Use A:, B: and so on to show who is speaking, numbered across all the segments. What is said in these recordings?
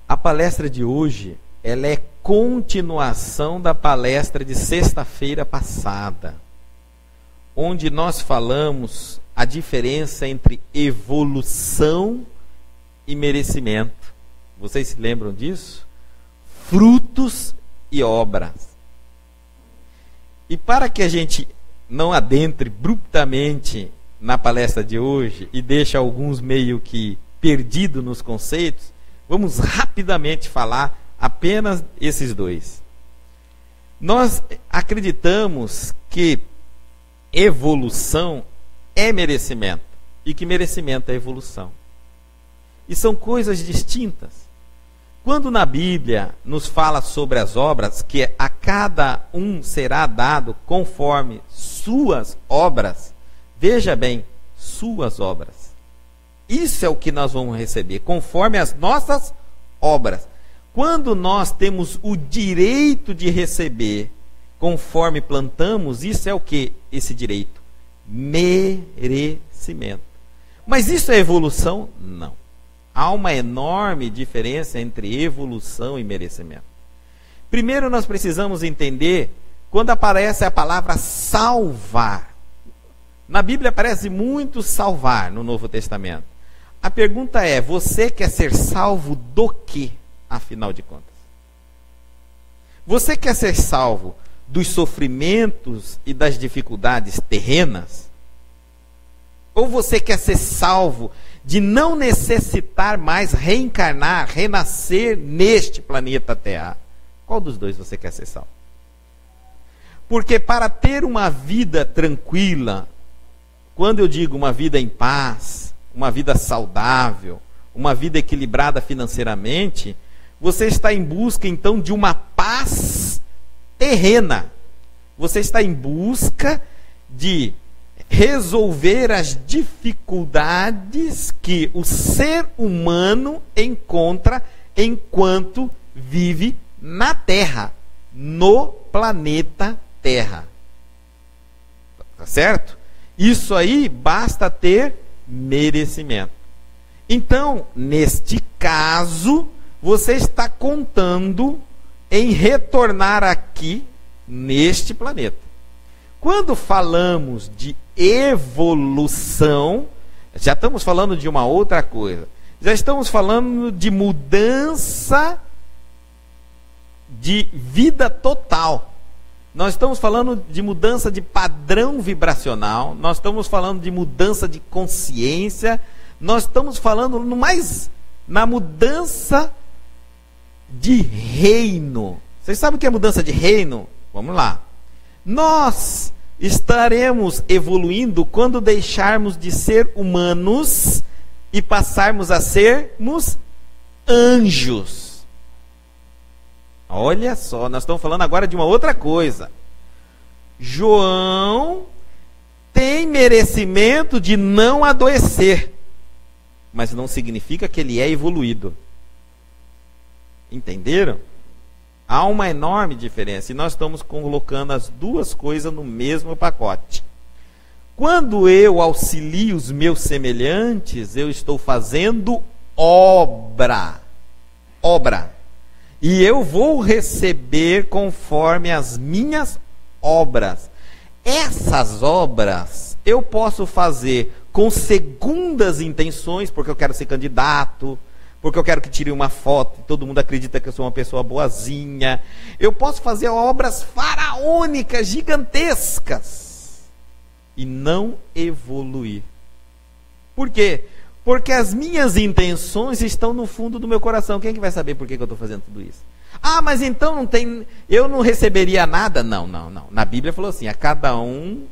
A: A palestra de hoje, ela é continuação da palestra de sexta-feira passada, onde nós falamos a diferença entre evolução e merecimento. Vocês se lembram disso? Frutos e obras. E para que a gente não adentre abruptamente na palestra de hoje e deixe alguns meio que perdidos nos conceitos, vamos rapidamente falar apenas esses dois. Nós acreditamos que evolução é merecimento e que merecimento é evolução. E são coisas distintas. Quando na Bíblia nos fala sobre as obras, que a cada um será dado conforme suas obras, veja bem, suas obras. Isso é o que nós vamos receber, conforme as nossas obras. Quando nós temos o direito de receber, conforme plantamos, isso é o que? Esse direito? Merecimento. Mas isso é evolução? Não. Há uma enorme diferença entre evolução e merecimento. Primeiro nós precisamos entender quando aparece a palavra salvar. Na Bíblia aparece muito salvar no Novo Testamento. A pergunta é, você quer ser salvo do quê, afinal de contas? Você quer ser salvo dos sofrimentos e das dificuldades terrenas? Ou você quer ser salvo de não necessitar mais reencarnar, renascer neste planeta Terra? Qual dos dois você quer ser salvo? Porque para ter uma vida tranquila, quando eu digo uma vida em paz, uma vida saudável, uma vida equilibrada financeiramente, você está em busca então de uma paz terrena. Você está em busca de resolver as dificuldades que o ser humano encontra enquanto vive na Terra, no planeta Terra. Tá certo? Isso aí basta ter merecimento. Então, neste caso, você está contando em retornar aqui neste planeta. Quando falamos de evolução, já estamos falando de uma outra coisa. Já estamos falando de mudança de vida total. Nós estamos falando de mudança de padrão vibracional, nós estamos falando de mudança de consciência, nós estamos falando na mudança de reino. Vocês sabem o que é mudança de reino? Vamos lá. Nós estaremos evoluindo quando deixarmos de ser humanos e passarmos a sermos anjos. Olha só, nós estamos falando agora de uma outra coisa. João tem merecimento de não adoecer, mas não significa que ele é evoluído. Entenderam? Há uma enorme diferença e nós estamos colocando as duas coisas no mesmo pacote. Quando eu auxilio os meus semelhantes, eu estou fazendo obra. Obra. E eu vou receber conforme as minhas obras. Essas obras eu posso fazer com segundas intenções, porque eu quero ser candidato, porque eu quero que tire uma foto, todo mundo acredita que eu sou uma pessoa boazinha. Eu posso fazer obras faraônicas, gigantescas, e não evoluir. Por quê? Porque as minhas intenções estão no fundo do meu coração. Quem é que vai saber por que eu estou fazendo tudo isso? Ah, mas então eu não receberia nada? Não. Na Bíblia falou assim, a cada um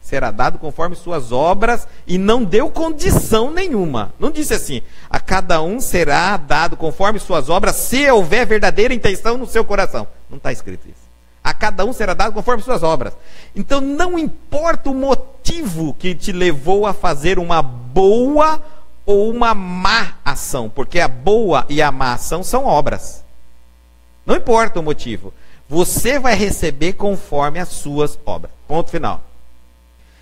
A: será dado conforme suas obras, e não deu condição nenhuma. Não disse assim, a cada um será dado conforme suas obras, se houver verdadeira intenção no seu coração. Não está escrito isso. A cada um será dado conforme suas obras. Então não importa o motivo que te levou a fazer uma boa ou uma má ação, porque a boa e a má ação são obras. Não importa o motivo. Você vai receber conforme as suas obras. Ponto final.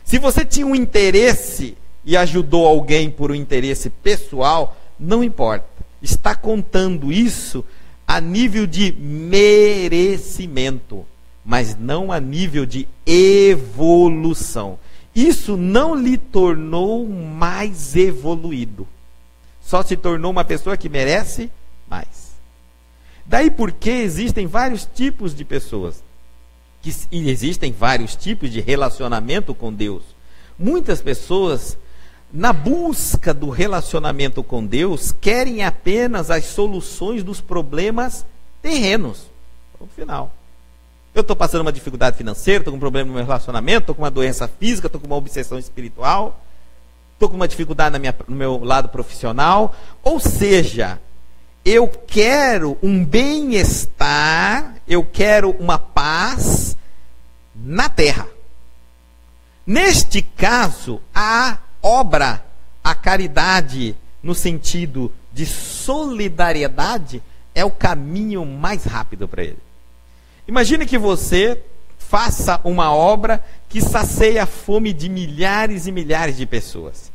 A: Se você tinha um interesse e ajudou alguém por um interesse pessoal, não importa. está contando isso a nível de merecimento, mas não a nível de evolução. Isso não lhe tornou mais evoluído. Só se tornou uma pessoa que merece mais. Daí porque existem vários tipos de pessoas. E existem vários tipos de relacionamento com Deus. Muitas pessoas, na busca do relacionamento com Deus, querem apenas as soluções dos problemas terrenos. No final. Eu estou passando uma dificuldade financeira, estou com um problema no meu relacionamento, estou com uma doença física, estou com uma obsessão espiritual, estou com uma dificuldade no meu lado profissional. Ou seja, eu quero um bem-estar, eu quero uma paz na terra. Neste caso, a obra, a caridade, no sentido de solidariedade, é o caminho mais rápido para ele. Imagine que você faça uma obra que sacia a fome de milhares e milhares de pessoas.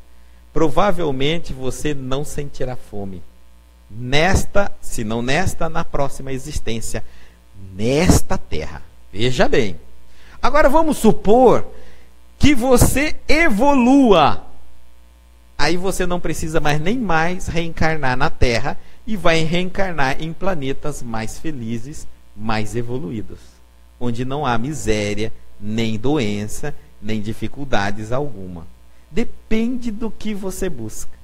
A: Provavelmente você não sentirá fome. Nesta, se não nesta, na próxima existência, nesta terra. Veja bem. Agora vamos supor que você evolua. Aí você não precisa nem mais reencarnar na Terra e vai reencarnar em planetas mais felizes, mais evoluídos, onde não há miséria, nem doença, nem dificuldades alguma. Depende do que você busca.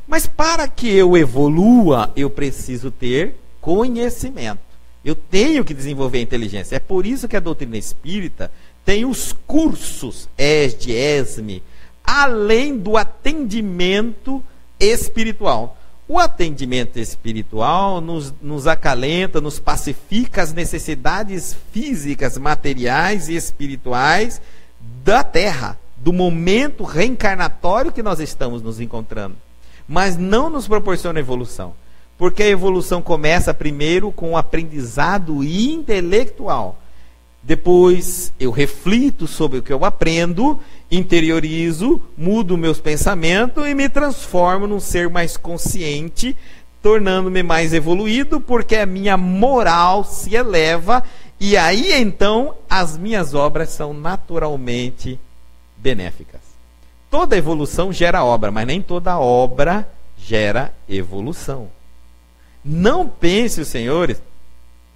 A: Mas para que eu evolua, eu preciso ter conhecimento. Eu tenho que desenvolver a inteligência. É por isso que a doutrina espírita tem os cursos ESD, ESME, além do atendimento espiritual. O atendimento espiritual nos acalenta, nos pacifica as necessidades físicas, materiais e espirituais da Terra, do momento reencarnatório que nós estamos nos encontrando. Mas não nos proporciona evolução. Porque a evolução começa primeiro com o aprendizado intelectual. Depois eu reflito sobre o que eu aprendo, interiorizo, mudo meus pensamentos e me transformo num ser mais consciente, tornando-me mais evoluído, porque a minha moral se eleva e aí então as minhas obras são naturalmente benéficas. Toda evolução gera obra, mas nem toda obra gera evolução. Não pense, os senhores,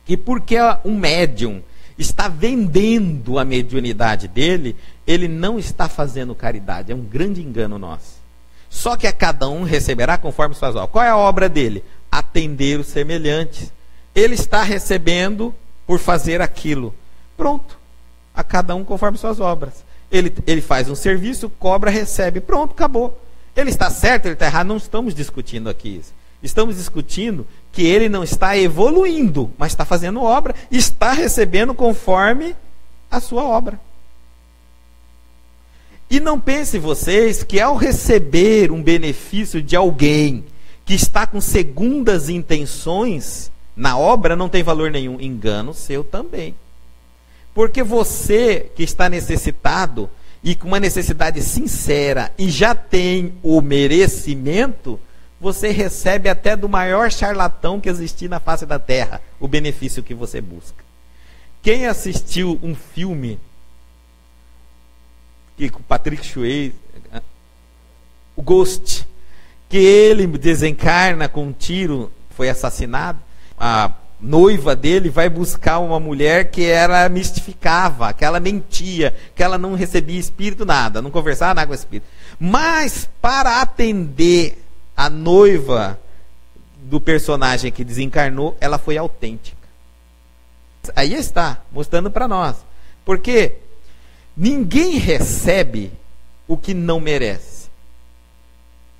A: que porque um médium está vendendo a mediunidade dele, ele não está fazendo caridade. É um grande engano nosso. Só que a cada um receberá conforme suas obras. Qual é a obra dele? Atender os semelhantes. Ele está recebendo por fazer aquilo. Pronto. A cada um conforme suas obras. Ele faz um serviço, cobra, recebe. Pronto, acabou. Ele está certo, ele está errado. Não estamos discutindo aqui isso. Estamos discutindo que ele não está evoluindo, mas está fazendo obra, está recebendo conforme a sua obra. E não pensem vocês que ao receber um benefício de alguém que está com segundas intenções na obra, não tem valor nenhum. Engano seu também. Porque você que está necessitado e com uma necessidade sincera e já tem o merecimento, você recebe até do maior charlatão que existir na face da terra o benefício que você busca. Quem assistiu um filme que com Patrick Swayze, o Ghost, que ele desencarna com um tiro, foi assassinado, a noiva dele vai buscar uma mulher que ela mistificava, que ela mentia, que ela não recebia espírito nada, não conversava nada com o espírito. Mas para atender a noiva do personagem que desencarnou, ela foi autêntica. Aí está, mostrando para nós. Porque ninguém recebe o que não merece.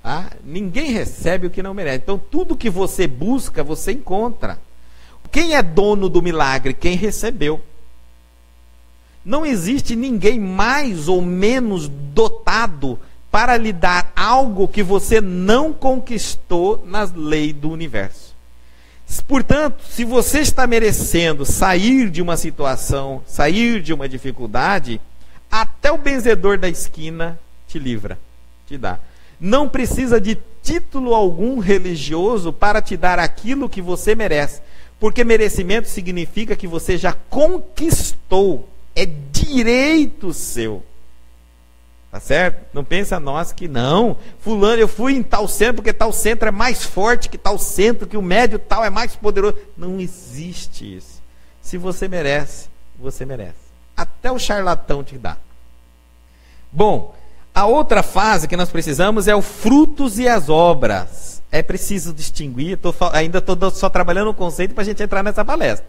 A: Tá? Ninguém recebe o que não merece. Então, tudo que você busca, você encontra. Quem é dono do milagre? Quem recebeu. Não existe ninguém mais ou menos dotado para lhe dar algo que você não conquistou nas leis do universo. Portanto, se você está merecendo sair de uma situação, sair de uma dificuldade, até o benzedor da esquina te livra, te dá. Não precisa de título algum religioso para te dar aquilo que você merece. Porque merecimento significa que você já conquistou. É direito seu. Tá certo? Não pensa nós que não. Fulano, eu fui em tal centro porque tal centro é mais forte que tal centro, que o médio tal é mais poderoso. Não existe isso. Se você merece, você merece. Até o charlatão te dá. Bom, a outra fase que nós precisamos é o frutos e as obras. É preciso distinguir, ainda estou só trabalhando o conceito para a gente entrar nessa palestra.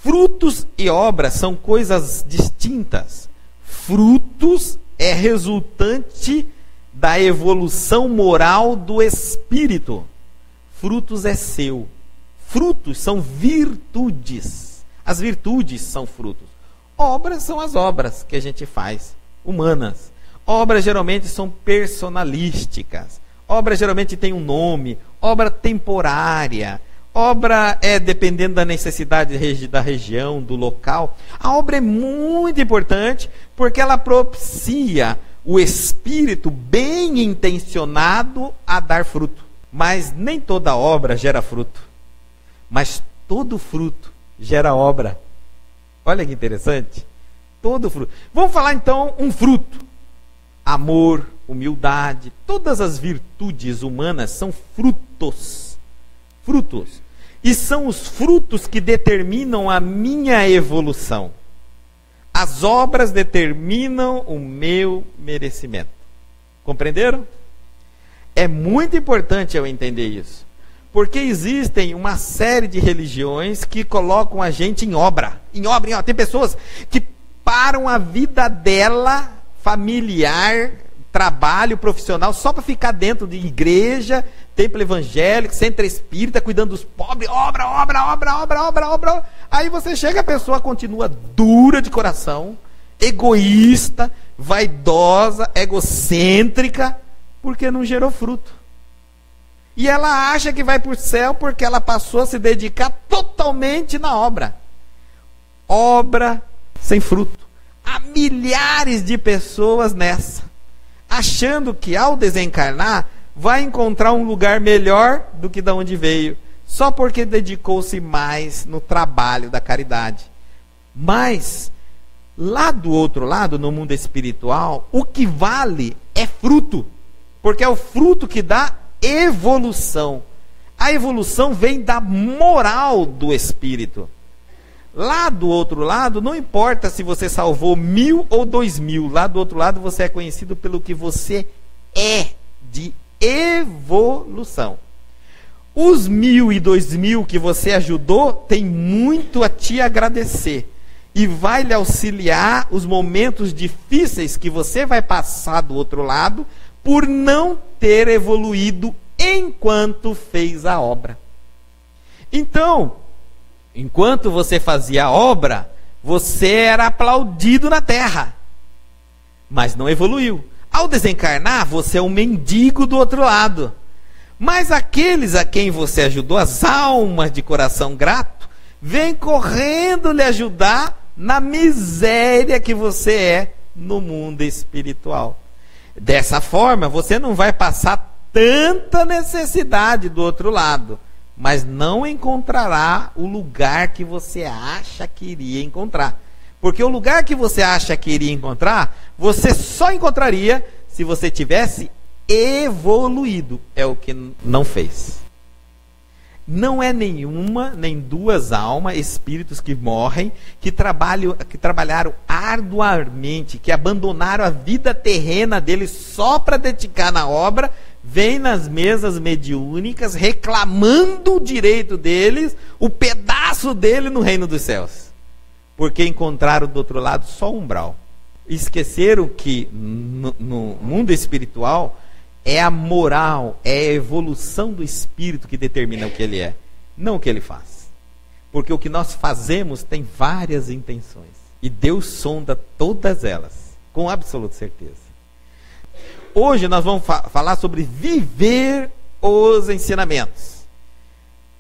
A: Frutos e obras são coisas distintas. Frutos é resultante da evolução moral do espírito. Frutos é seu. Frutos são virtudes. As virtudes são frutos. Obras são as obras que a gente faz, humanas. Obras geralmente são personalísticas. Obra geralmente tem um nome. Obra temporária. Obra é dependendo da necessidade da região, do local. A obra é muito importante porque ela propicia o espírito bem intencionado a dar fruto. Mas nem toda obra gera fruto. Mas todo fruto gera obra. Olha que interessante. Todo fruto. Vamos falar então um fruto. Amor, humildade, todas as virtudes humanas são frutos. Frutos. E são os frutos que determinam a minha evolução. As obras determinam o meu merecimento. Compreenderam? É muito importante eu entender isso. Porque existem uma série de religiões que colocam a gente em obra. Em obra, em obra. Tem pessoas que param a vida dela, familiar, trabalho profissional, só para ficar dentro de igreja, templo evangélico, centro espírita, cuidando dos pobres, obra. Aí você chega, a pessoa continua dura de coração, egoísta, vaidosa, egocêntrica, porque não gerou fruto. E ela acha que vai para o céu porque ela passou a se dedicar totalmente na obra. Obra sem fruto. Há milhares de pessoas nessa, achando que ao desencarnar vai encontrar um lugar melhor do que de onde veio, só porque dedicou-se mais no trabalho da caridade. Mas, lá do outro lado, no mundo espiritual, o que vale é fruto, porque é o fruto que dá evolução. A evolução vem da moral do espírito. Lá do outro lado, não importa se você salvou 1000 ou 2000, lá do outro lado você é conhecido pelo que você é de evolução. Os 1000 e 2000 que você ajudou tem muito a te agradecer e vai lhe auxiliar os momentos difíceis que você vai passar do outro lado por não ter evoluído enquanto fez a obra. Então, enquanto você fazia a obra, você era aplaudido na terra, mas não evoluiu. Ao desencarnar, você é um mendigo do outro lado. Mas aqueles a quem você ajudou, as almas de coração grato, vêm correndo lhe ajudar na miséria que você é no mundo espiritual. Dessa forma, você não vai passar tanta necessidade do outro lado, mas não encontrará o lugar que você acha que iria encontrar. Porque o lugar que você acha que iria encontrar, você só encontraria se você tivesse evoluído. É o que não fez. Não é nenhuma, nem duas almas, espíritos que morrem, que trabalharam arduamente, que abandonaram a vida terrena deles só para dedicar na obra, vêm nas mesas mediúnicas reclamando o direito deles, o pedaço dele no reino dos céus. Porque encontraram do outro lado só umbral. Esqueceram que no mundo espiritual é a moral, é a evolução do espírito que determina o que ele é, não o que ele faz. Porque o que nós fazemos tem várias intenções. E Deus sonda todas elas, com absoluta certeza. Hoje nós vamos falar sobre viver os ensinamentos.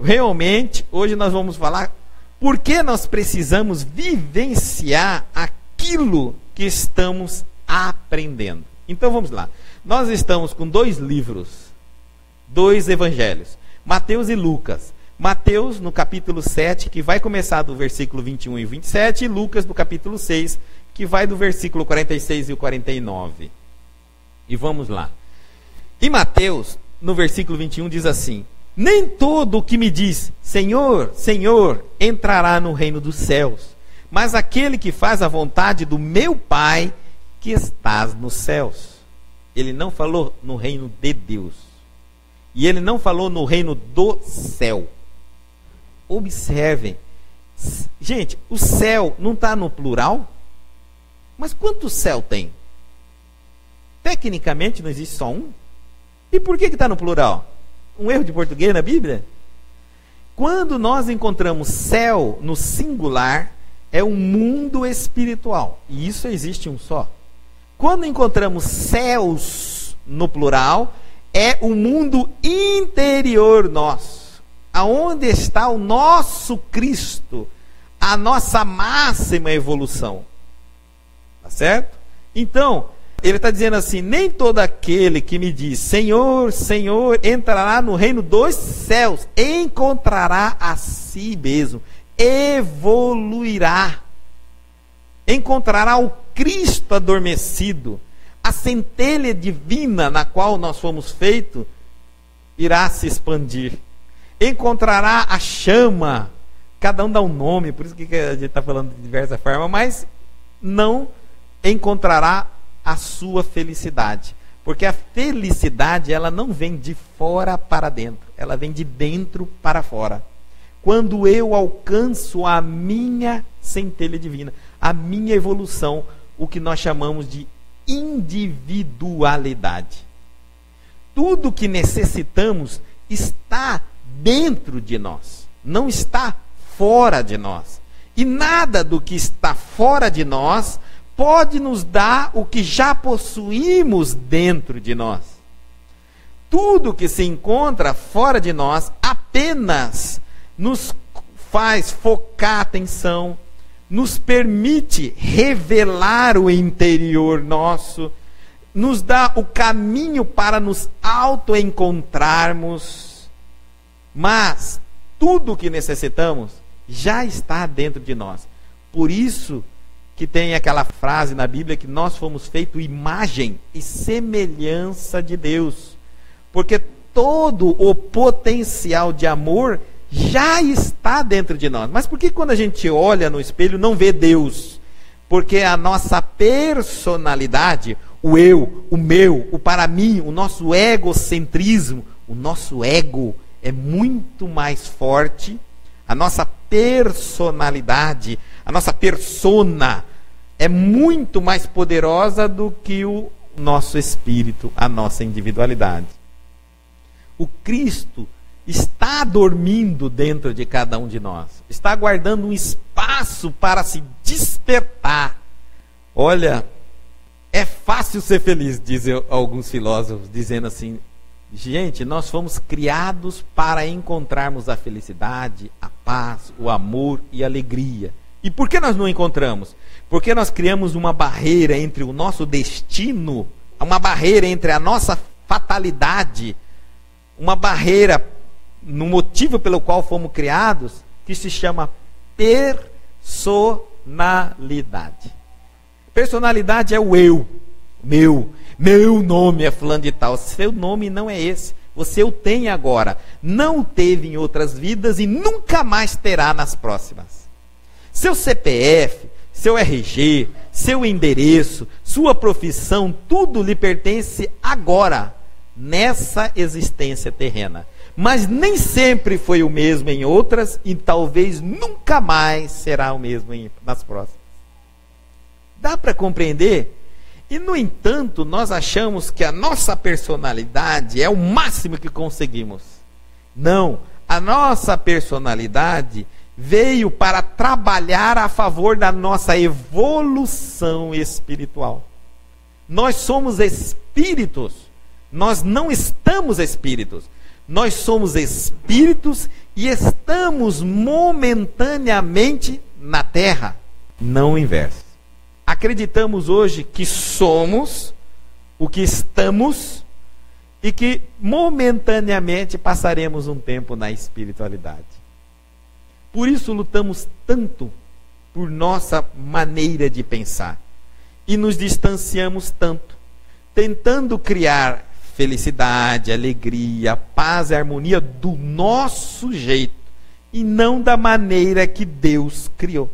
A: Realmente, hoje nós vamos falar por que nós precisamos vivenciar aquilo que estamos aprendendo. Então vamos lá. Nós estamos com 2 livros dois evangelhos, Mateus e Lucas. Mateus no capítulo 7, que vai começar do versículo 21 e 27, e Lucas no capítulo 6, que vai do versículo 46 e o 49. E vamos lá. Em Mateus, no versículo 21, diz assim: nem todo o que me diz, Senhor, Senhor, entrará no reino dos céus, mas aquele que faz a vontade do meu Pai que estás nos céus. Ele não falou no reino de Deus. E ele não falou no reino do céu. Observem. Gente, o céu não está no plural? Mas quantos céu tem? Tecnicamente não existe só um. E por que está no plural? Um erro de português na Bíblia? Quando nós encontramos céu no singular, é um mundo espiritual. E isso existe um só. Quando encontramos céus no plural, é o mundo interior nosso. Aonde está o nosso Cristo, a nossa máxima evolução. Tá certo? Então, ele está dizendo assim: nem todo aquele que me diz Senhor, Senhor, entrará no reino dos céus, encontrará a si mesmo, evoluirá, encontrará o Cristo adormecido, a centelha divina na qual nós fomos feitos irá se expandir, encontrará a chama, cada um dá um nome, por isso que a gente está falando de diversas formas, mas não encontrará a sua felicidade, porque a felicidade ela não vem de fora para dentro, ela vem de dentro para fora. Quando eu alcanço a minha centelha divina, a minha evolução, o que nós chamamos de individualidade. Tudo que necessitamos está dentro de nós, não está fora de nós. E nada do que está fora de nós pode nos dar o que já possuímos dentro de nós. Tudo que se encontra fora de nós apenas nos faz focar a atenção, nos permite revelar o interior nosso, nos dá o caminho para nos auto-encontrarmos. Mas tudo o que necessitamos já está dentro de nós. Por isso que tem aquela frase na Bíblia que nós fomos feitos imagem e semelhança de Deus. Porque todo o potencial de amor já está dentro de nós. Mas por que quando a gente olha no espelho não vê Deus? Porque a nossa personalidade, o eu, o meu, o para mim, o nosso egocentrismo, o nosso ego é muito mais forte. A nossa personalidade, a nossa persona é muito mais poderosa do que o nosso espírito, a nossa individualidade. O Cristo está dormindo dentro de cada um de nós, está guardando um espaço para se despertar. Olha, é fácil ser feliz, dizem alguns filósofos, dizendo assim: gente, nós fomos criados para encontrarmos a felicidade, a paz, o amor e a alegria. E por que nós não encontramos? Porque nós criamos uma barreira entre o nosso destino, uma barreira entre a nossa fatalidade, uma barreira no motivo pelo qual fomos criados, que se chama personalidade. Personalidade é o eu, meu nome é fulano de tal. Seu nome não é esse, você o tem agora, não o teve em outras vidas e nunca mais terá nas próximas. Seu CPF, seu RG, seu endereço, sua profissão, tudo lhe pertence agora, nessa existência terrena. Mas nem sempre foi o mesmo em outras e talvez nunca mais será o mesmo nas próximas. Dá para compreender? E, no entanto, nós achamos que a nossa personalidade é o máximo que conseguimos. Não, a nossa personalidade veio para trabalhar a favor da nossa evolução espiritual. Nós somos espíritos, nós não estamos espíritos. Nós somos espíritos e estamos momentaneamente na Terra, não o inverso. Acreditamos hoje que somos o que estamos e que momentaneamente passaremos um tempo na espiritualidade. Por isso lutamos tanto por nossa maneira de pensar e nos distanciamos tanto, tentando criar felicidade, alegria, paz e harmonia do nosso jeito e não da maneira que Deus criou.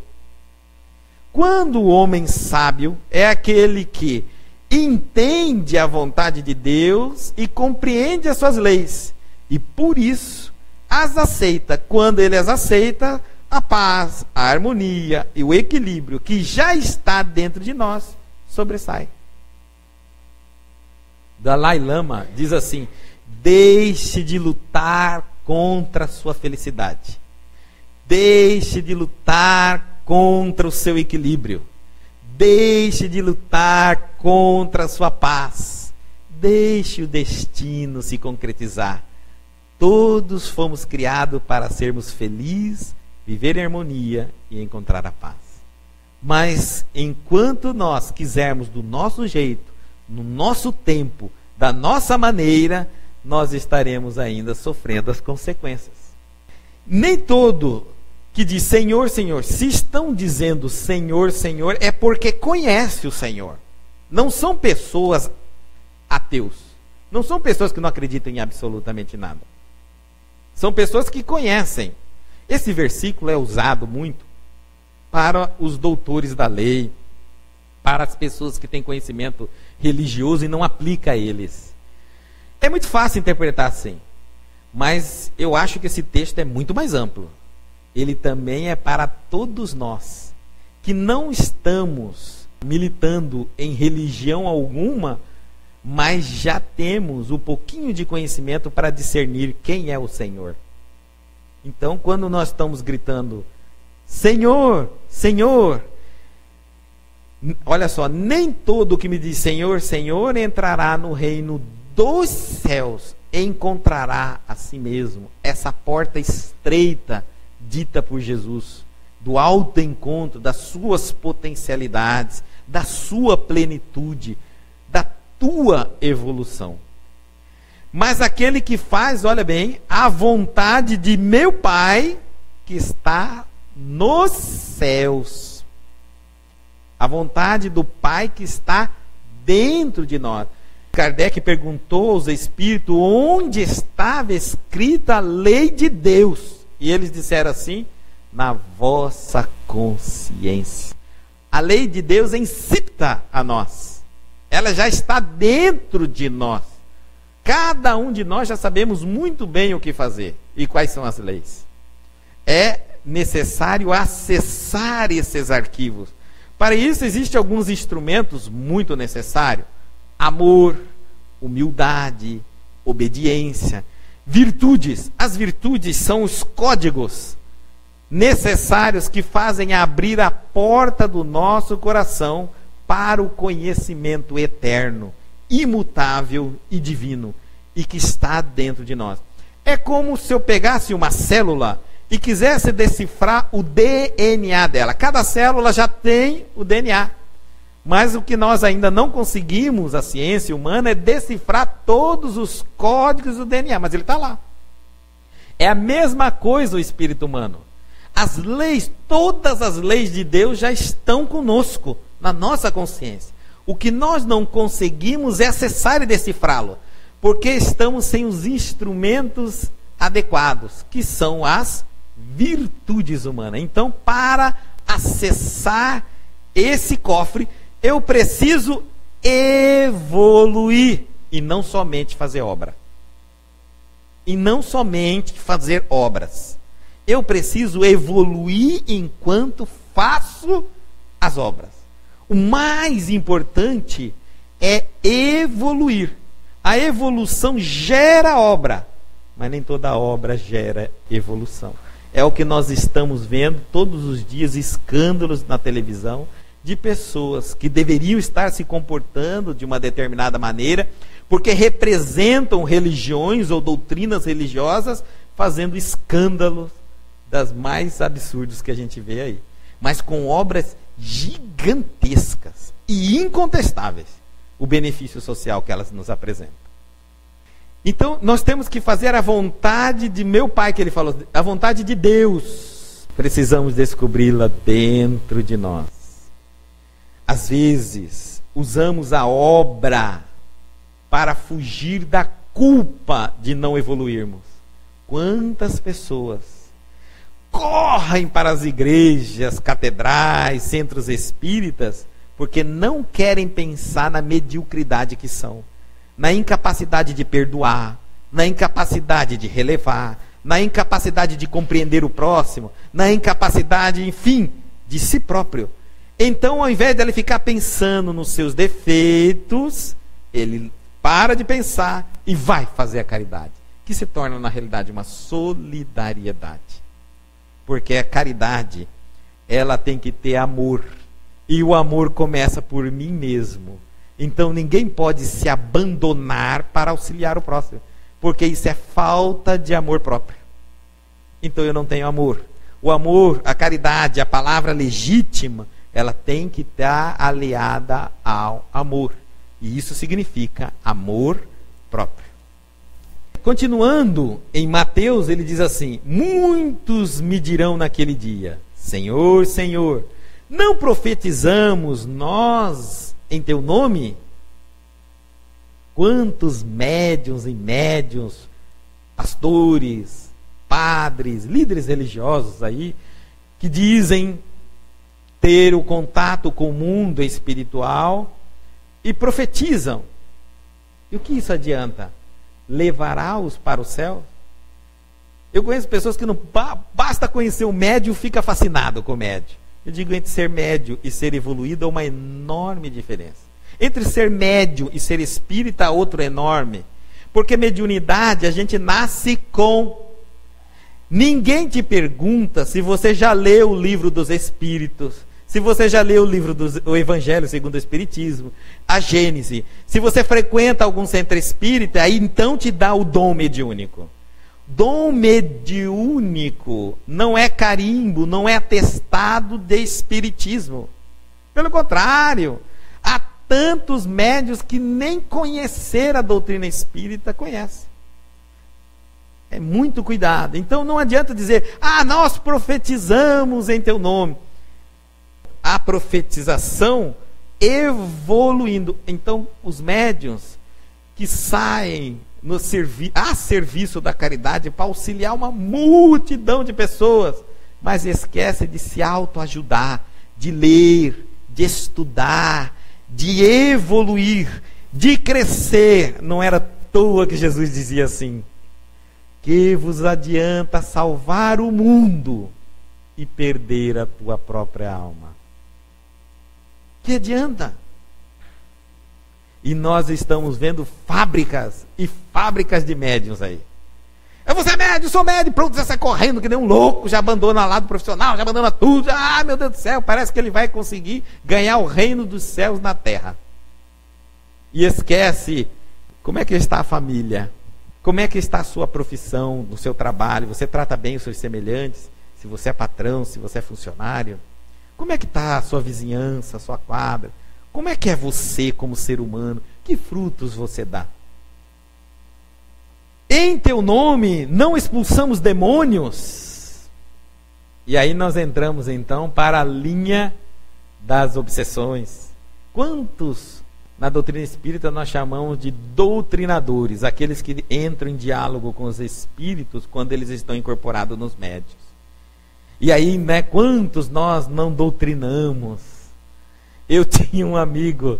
A: Quando o homem sábio é aquele que entende a vontade de Deus e compreende as suas leis, e por isso as aceita. Quando ele as aceita, a paz, a harmonia e o equilíbrio que já está dentro de nós sobressai. Dalai Lama diz assim: deixe de lutar contra a sua felicidade, deixe de lutar contra o seu equilíbrio, deixe de lutar contra a sua paz, deixe o destino se concretizar. Todos fomos criados para sermos felizes, viver em harmonia e encontrar a paz. Mas enquanto nós quisermos do nosso jeito, no nosso tempo, da nossa maneira, nós estaremos ainda sofrendo as consequências. Nem todo que diz Senhor, Senhor, se estão dizendo Senhor, Senhor, é porque conhece o Senhor. Não são pessoas ateus. Não são pessoas que não acreditam em absolutamente nada. São pessoas que conhecem. Esse versículo é usado muito para os doutores da lei, para as pessoas que têm conhecimento religioso e não aplica a eles. É muito fácil interpretar assim, mas eu acho que esse texto é muito mais amplo. Ele também é para todos nós, que não estamos militando em religião alguma, mas já temos um pouquinho de conhecimento para discernir quem é o Senhor. Então, quando nós estamos gritando, Senhor, Senhor, olha só, nem todo que me diz Senhor, Senhor entrará no reino dos céus, encontrará a si mesmo essa porta estreita dita por Jesus, do alto encontro das suas potencialidades, da sua plenitude, da tua evolução. Mas aquele que faz, olha bem, a vontade de meu Pai que está nos céus. A vontade do Pai que está dentro de nós. Kardec perguntou aos espíritos onde estava escrita a lei de Deus. E eles disseram assim: na vossa consciência. A lei de Deus é inscrita a nós. Ela já está dentro de nós. Cada um de nós já sabemos muito bem o que fazer e quais são as leis. É necessário acessar esses arquivos. Para isso existem alguns instrumentos muito necessários: amor, humildade, obediência, virtudes. As virtudes são os códigos necessários que fazem abrir a porta do nosso coração para o conhecimento eterno, imutável e divino, e que está dentro de nós. É como se eu pegasse uma célula e quisesse decifrar o DNA dela. Cada célula já tem o DNA. Mas o que nós ainda não conseguimos, a ciência humana, é decifrar todos os códigos do DNA. Mas ele está lá. É a mesma coisa o espírito humano. As leis, todas as leis de Deus já estão conosco, na nossa consciência. O que nós não conseguimos é acessar e decifrá-lo, porque estamos sem os instrumentos adequados, que são as virtudes humanas. Então, para acessar esse cofre, eu preciso evoluir e não somente fazer obra. E não somente fazer obras. Eu preciso evoluir enquanto faço as obras. O mais importante é evoluir. A evolução gera obra, mas nem toda obra gera evolução. É o que nós estamos vendo todos os dias, escândalos na televisão, de pessoas que deveriam estar se comportando de uma determinada maneira, porque representam religiões ou doutrinas religiosas, fazendo escândalos das mais absurdos que a gente vê aí. Mas com obras gigantescas e incontestáveis, o benefício social que elas nos apresentam. Então, nós temos que fazer a vontade de meu Pai, que ele falou, a vontade de Deus. Precisamos descobri-la dentro de nós. Às vezes, usamos a obra para fugir da culpa de não evoluirmos. Quantas pessoas correm para as igrejas, catedrais, centros espíritas, porque não querem pensar na mediocridade que são, na incapacidade de perdoar, na incapacidade de relevar, na incapacidade de compreender o próximo, na incapacidade, enfim, de si próprio. Então, ao invés de ele ficar pensando nos seus defeitos, ele para de pensar e vai fazer a caridade, que se torna, na realidade, uma solidariedade. Porque a caridade, ela tem que ter amor. E o amor começa por mim mesmo. Então ninguém pode se abandonar para auxiliar o próximo, porque isso é falta de amor próprio. Então eu não tenho amor. O amor, a caridade, a palavra legítima, ela tem que estar aliada ao amor. E isso significa amor próprio. Continuando em Mateus, ele diz assim: muitos me dirão naquele dia, Senhor, Senhor, não profetizamos nós em teu nome? Quantos médiuns e médiuns, pastores, padres, líderes religiosos aí, que dizem ter o contato com o mundo espiritual e profetizam. E o que isso adianta? Levará-os para o céu? Eu conheço pessoas que não basta conhecer o médium, fica fascinado com o médium. Eu digo, entre ser médium e ser evoluído há uma enorme diferença. Entre ser médium e ser espírita há outro enorme. Porque mediunidade a gente nasce com. Ninguém te pergunta se você já leu o livro dos Espíritos, se você já leu o livro do Evangelho segundo o Espiritismo, a Gênese. Se você frequenta algum centro espírita, aí então te dá o dom mediúnico. Dom mediúnico não é carimbo, não é atestado de espiritismo. Pelo contrário, há tantos médiuns que nem conhecer a doutrina espírita conhecem. É muito cuidado. Então não adianta dizer, nós profetizamos em teu nome. A profetização evoluindo. Então os médiuns que saem a serviço da caridade para auxiliar uma multidão de pessoas, mas esquece de se autoajudar, de ler, de estudar, de evoluir, de crescer. Não era à toa que Jesus dizia assim: que vos adianta salvar o mundo e perder a tua própria alma? Que adianta? E nós estamos vendo fábricas e fábricas de médiuns aí. Você é médium, sou médium, pronto, já sai correndo que nem um louco, já abandona lá do profissional, já abandona tudo, meu Deus do céu, parece que ele vai conseguir ganhar o reino dos céus na terra. E esquece, como é que está a família? Como é que está a sua profissão, no seu trabalho? Você trata bem os seus semelhantes? Se você é patrão, se você é funcionário? Como é que está a sua vizinhança, a sua quadra? Como é que é você como ser humano? Que frutos você dá? Em teu nome não expulsamos demônios. E aí nós entramos então para a linha das obsessões. Quantos na doutrina espírita nós chamamos de doutrinadores? Aqueles que entram em diálogo com os espíritos quando eles estão incorporados nos médiuns. E aí, quantos nós não doutrinamos? Eu tinha um amigo,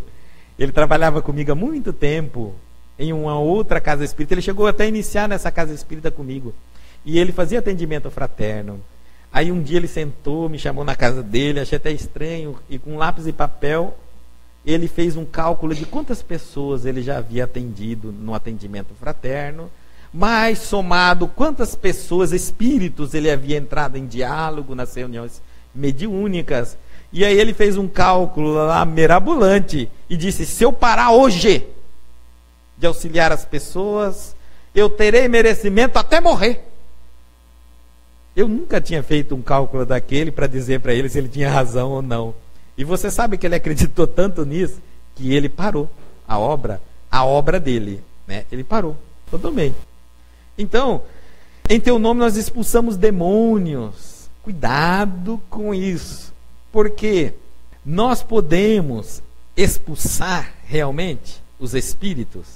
A: ele trabalhava comigo há muito tempo, em uma outra casa espírita. Ele chegou até a iniciar nessa casa espírita comigo. E ele fazia atendimento fraterno. Aí um dia ele sentou, me chamou na casa dele, achei até estranho, e com lápis e papel, ele fez um cálculo de quantas pessoas ele já havia atendido no atendimento fraterno, mas somado quantas pessoas, espíritos, ele havia entrado em diálogo nas reuniões mediúnicas. E aí ele fez um cálculo lá mirabolante e disse: se eu parar hoje de auxiliar as pessoas, eu terei merecimento até morrer. Eu nunca tinha feito um cálculo daquele para dizer para ele se ele tinha razão ou não. E você sabe que ele acreditou tanto nisso que ele parou a obra dele, ele parou. Tudo bem. Então, em teu nome nós expulsamos demônios. Cuidado com isso. Porque nós podemos expulsar realmente os espíritos?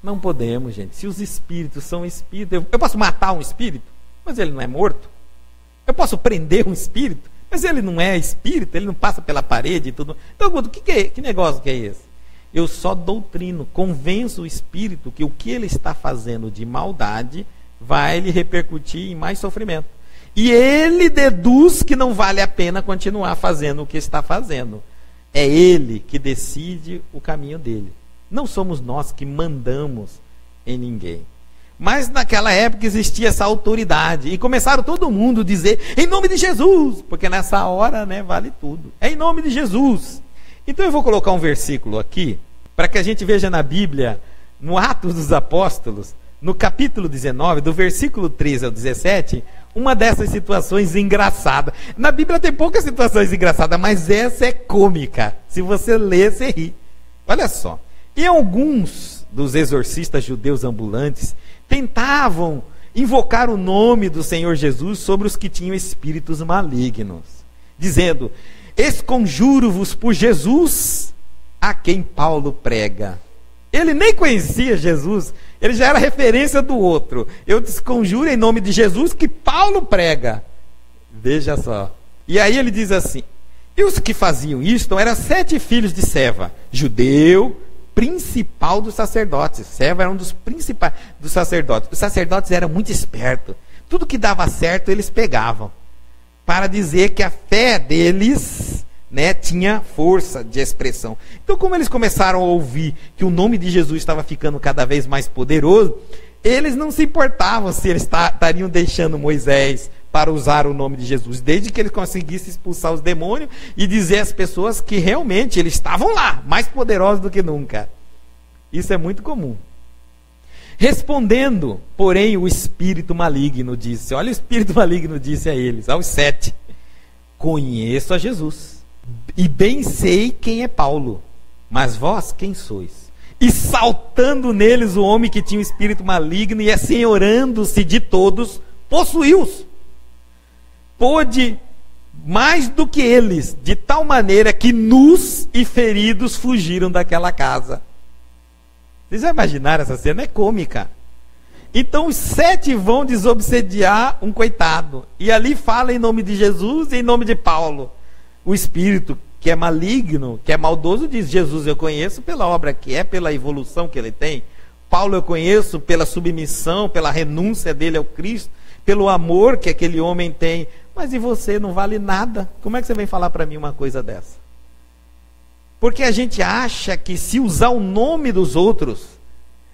A: Não podemos, gente. Se os espíritos são espíritos... Eu posso matar um espírito, mas ele não é morto. Eu posso prender um espírito, mas ele não é espírito, ele não passa pela parede e tudo. Então, que negócio que é esse? Eu só doutrino, convenço o espírito que o que ele está fazendo de maldade vai lhe repercutir em mais sofrimento. E ele deduz que não vale a pena continuar fazendo o que está fazendo. É ele que decide o caminho dele. Não somos nós que mandamos em ninguém. Mas naquela época existia essa autoridade. E começaram todo mundo a dizer, em nome de Jesus. Porque nessa hora, né, vale tudo. É em nome de Jesus. Então eu vou colocar um versículo aqui, para que a gente veja na Bíblia, no Atos dos Apóstolos, no capítulo 19, do versículo 13 ao 17, uma dessas situações engraçadas. Na Bíblia tem poucas situações engraçadas, mas essa é cômica. Se você ler, você ri. Olha só. E alguns dos exorcistas judeus ambulantes tentavam invocar o nome do Senhor Jesus sobre os que tinham espíritos malignos, dizendo, esconjuro-vos por Jesus, a quem Paulo prega. Ele nem conhecia Jesus, ele já era referência do outro. Eu desconjuro em nome de Jesus que Paulo prega. Veja só. E aí ele diz assim, e os que faziam isto eram 7 filhos de Seva, judeu, principal dos sacerdotes. Seva era um dos principais dos sacerdotes. Os sacerdotes eram muito espertos. Tudo que dava certo eles pegavam, para dizer que a fé deles, né, tinha força de expressão. Então, como eles começaram a ouvir que o nome de Jesus estava ficando cada vez mais poderoso, eles não se importavam se eles estariam deixando Moisés para usar o nome de Jesus, desde que ele conseguisse expulsar os demônios e dizer às pessoas que realmente eles estavam lá, mais poderosos do que nunca. Isso é muito comum. Respondendo, porém, o espírito maligno disse, olha, o espírito maligno disse a eles, aos 7, conheço a Jesus, e bem sei quem é Paulo, mas vós quem sois? E saltando neles o homem que tinha o espírito maligno e assenhorando-se de todos, possuiu-os. Pôde mais do que eles, de tal maneira que nus e feridos fugiram daquela casa. Vocês já imaginaram essa cena? É cômica. Então os 7 vão desobsediar um coitado. E ali fala em nome de Jesus e em nome de Paulo. O espírito que é maligno, que é maldoso, diz, Jesus eu conheço pela obra que é, pela evolução que ele tem. Paulo eu conheço pela submissão, pela renúncia dele ao Cristo, pelo amor que aquele homem tem. Mas e você não vale nada? Como é que você vem falar para mim uma coisa dessa? Porque a gente acha que se usar o nome dos outros,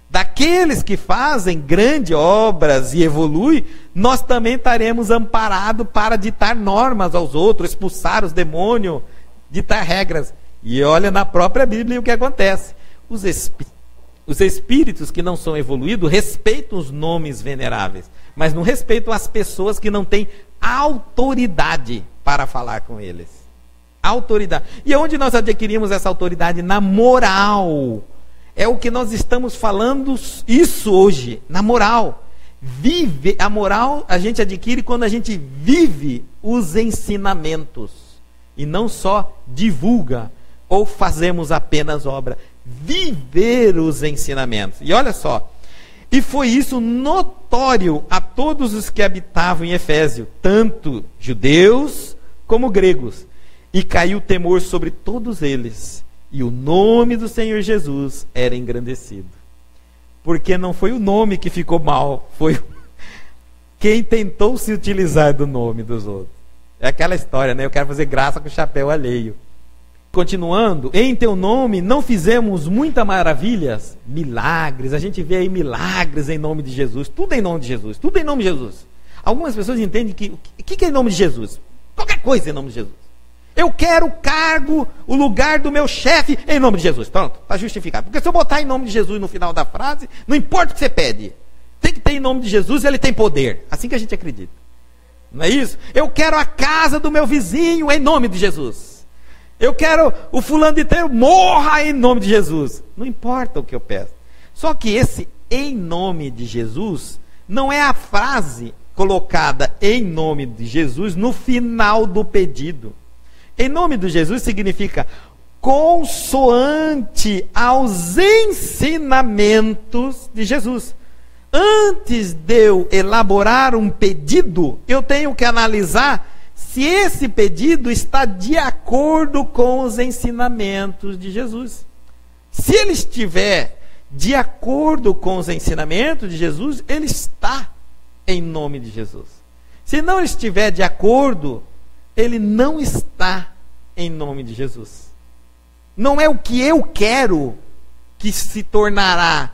A: daqueles que fazem grandes obras e evoluem, nós também estaremos amparados para ditar normas aos outros, expulsar os demônios, ditar regras. E olha na própria Bíblia o que acontece. Os espíritos que não são evoluídos respeitam os nomes veneráveis, mas não respeitam as pessoas que não têm autoridade para falar com eles. Autoridade. E onde nós adquirimos essa autoridade? Na moral. É o que nós estamos falando isso hoje, na moral. Vive a moral, a gente adquire quando a gente vive os ensinamentos e não só divulga ou fazemos apenas obra. Viver os ensinamentos. E olha só, e foi isso notório a todos os que habitavam em Efésio, tanto judeus como gregos. E caiu temor sobre todos eles. E o nome do Senhor Jesus era engrandecido. Porque não foi o nome que ficou mal, foi quem tentou se utilizar do nome dos outros. É aquela história, né? Eu quero fazer graça com o chapéu alheio. Continuando, em teu nome não fizemos muitas maravilhas, milagres, a gente vê aí milagres em nome de Jesus, tudo em nome de Jesus, tudo em nome de Jesus. Algumas pessoas entendem que o que é em nome de Jesus? Qualquer coisa em nome de Jesus. Eu quero o cargo, o lugar do meu chefe em nome de Jesus. Pronto, está justificado. Porque se eu botar em nome de Jesus no final da frase, não importa o que você pede. Tem que ter em nome de Jesus, ele tem poder. Assim que a gente acredita. Não é isso? Eu quero a casa do meu vizinho em nome de Jesus. Eu quero o fulano de tal morra em nome de Jesus. Não importa o que eu peço. Só que esse em nome de Jesus não é a frase colocada em nome de Jesus no final do pedido. Em nome de Jesus significa consoante aos ensinamentos de Jesus. Antes de eu elaborar um pedido, eu tenho que analisar se esse pedido está de acordo com os ensinamentos de Jesus. Se ele estiver de acordo com os ensinamentos de Jesus, ele está em nome de Jesus. Se não estiver de acordo, ele não está em nome de Jesus. Não é o que eu quero que se tornará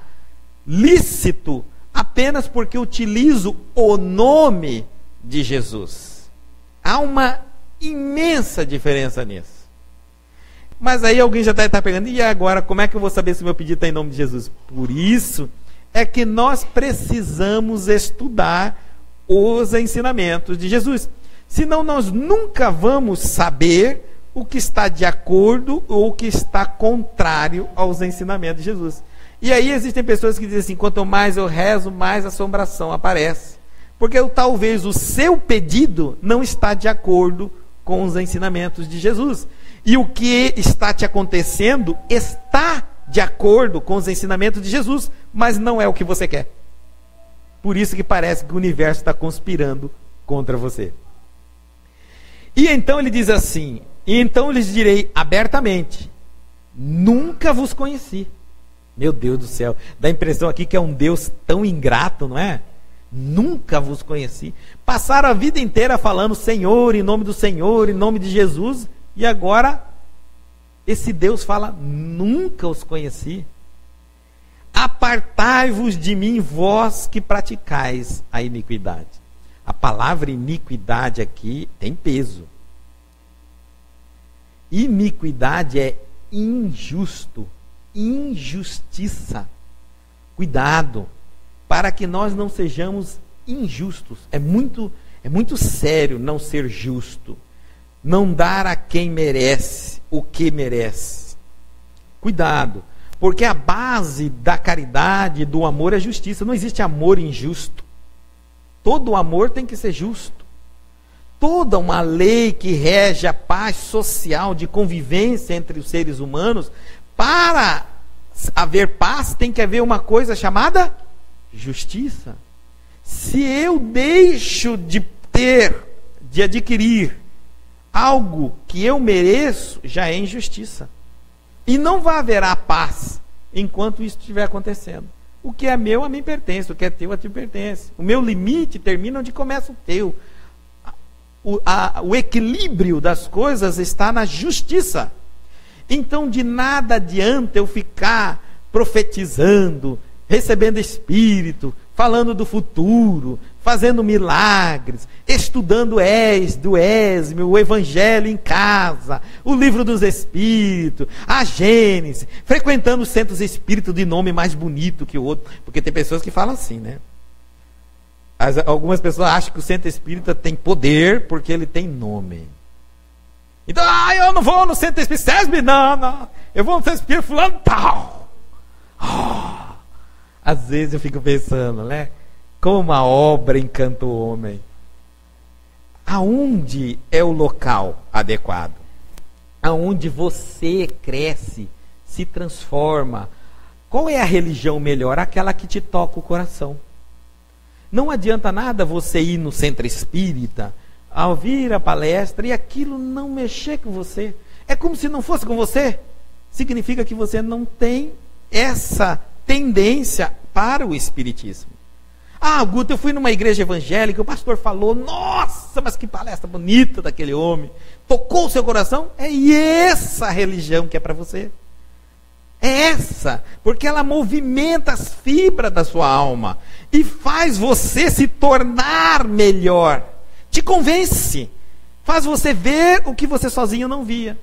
A: lícito apenas porque utilizo o nome de Jesus. Há uma imensa diferença nisso. Mas aí alguém já está perguntando, e agora, como é que eu vou saber se o meu pedido está em nome de Jesus? Por isso é que nós precisamos estudar os ensinamentos de Jesus. Senão nós nunca vamos saber o que está de acordo ou o que está contrário aos ensinamentos de Jesus. E aí existem pessoas que dizem assim, quanto mais eu rezo, mais assombração aparece. Porque talvez o seu pedido não está de acordo com os ensinamentos de Jesus. E o que está te acontecendo está de acordo com os ensinamentos de Jesus, mas não é o que você quer. Por isso que parece que o universo está conspirando contra você. E então ele diz assim, e então lhes direi abertamente, nunca vos conheci. Meu Deus do céu, dá a impressão aqui que é um Deus tão ingrato, não é? Nunca vos conheci. Passaram a vida inteira falando Senhor, em nome do Senhor, em nome de Jesus, e agora esse Deus fala, nunca os conheci. Apartai-vos de mim, vós que praticais a iniquidade. A palavra iniquidade aqui tem peso. Iniquidade é injusto, injustiça. Cuidado, para que nós não sejamos injustos. É muito sério não ser justo. Não dar a quem merece o que merece. Cuidado, porque a base da caridade, do amor é justiça. Não existe amor injusto. Todo amor tem que ser justo. Toda uma lei que rege a paz social de convivência entre os seres humanos, para haver paz tem que haver uma coisa chamada justiça. Se eu deixo de adquirir algo que eu mereço, já é injustiça. E não vai haverá paz enquanto isso estiver acontecendo. O que é meu a mim pertence, o que é teu a ti pertence. O meu limite termina onde começa o teu. O equilíbrio das coisas está na justiça. Então de nada adianta eu ficar profetizando, recebendo espírito, falando do futuro, fazendo milagres, estudando do Esme, o Evangelho em casa, o Livro dos Espíritos, a Gênesis, frequentando os centros espíritas de nome mais bonito que o outro, porque tem pessoas que falam assim, né? Algumas pessoas acham que o centro espírita tem poder porque ele tem nome. Então, eu não vou no centro espírita, SESB, não. Eu vou no centro espírita fulano tal. Às vezes eu fico pensando, né? Como uma obra encanta o homem. Aonde é o local adequado? Aonde você cresce, se transforma. Qual é a religião melhor? Aquela que te toca o coração. Não adianta nada você ir no centro espírita, a ouvir a palestra e aquilo não mexer com você. É como se não fosse com você. Significa que você não tem essa tendência para o espiritismo. Guto, eu fui numa igreja evangélica, o pastor falou, nossa, mas que palestra bonita daquele homem. Tocou o seu coração? É essa religião que é para você. É essa, porque ela movimenta as fibras da sua alma e faz você se tornar melhor. Te convence, faz você ver o que você sozinho não via.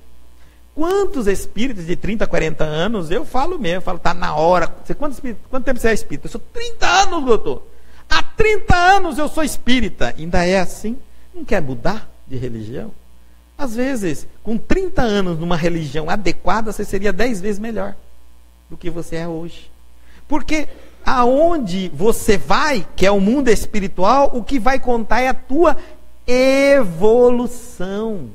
A: Quantos espíritos de 30, 40 anos, eu falo tá na hora. Quanto tempo você é espírita? Eu sou 30 anos, doutor. Há 30 anos eu sou espírita. Ainda é assim? Não quer mudar de religião? Às vezes, com 30 anos numa religião adequada, você seria 10 vezes melhor do que você é hoje. Porque aonde você vai, que é o mundo espiritual, o que vai contar é a tua evolução.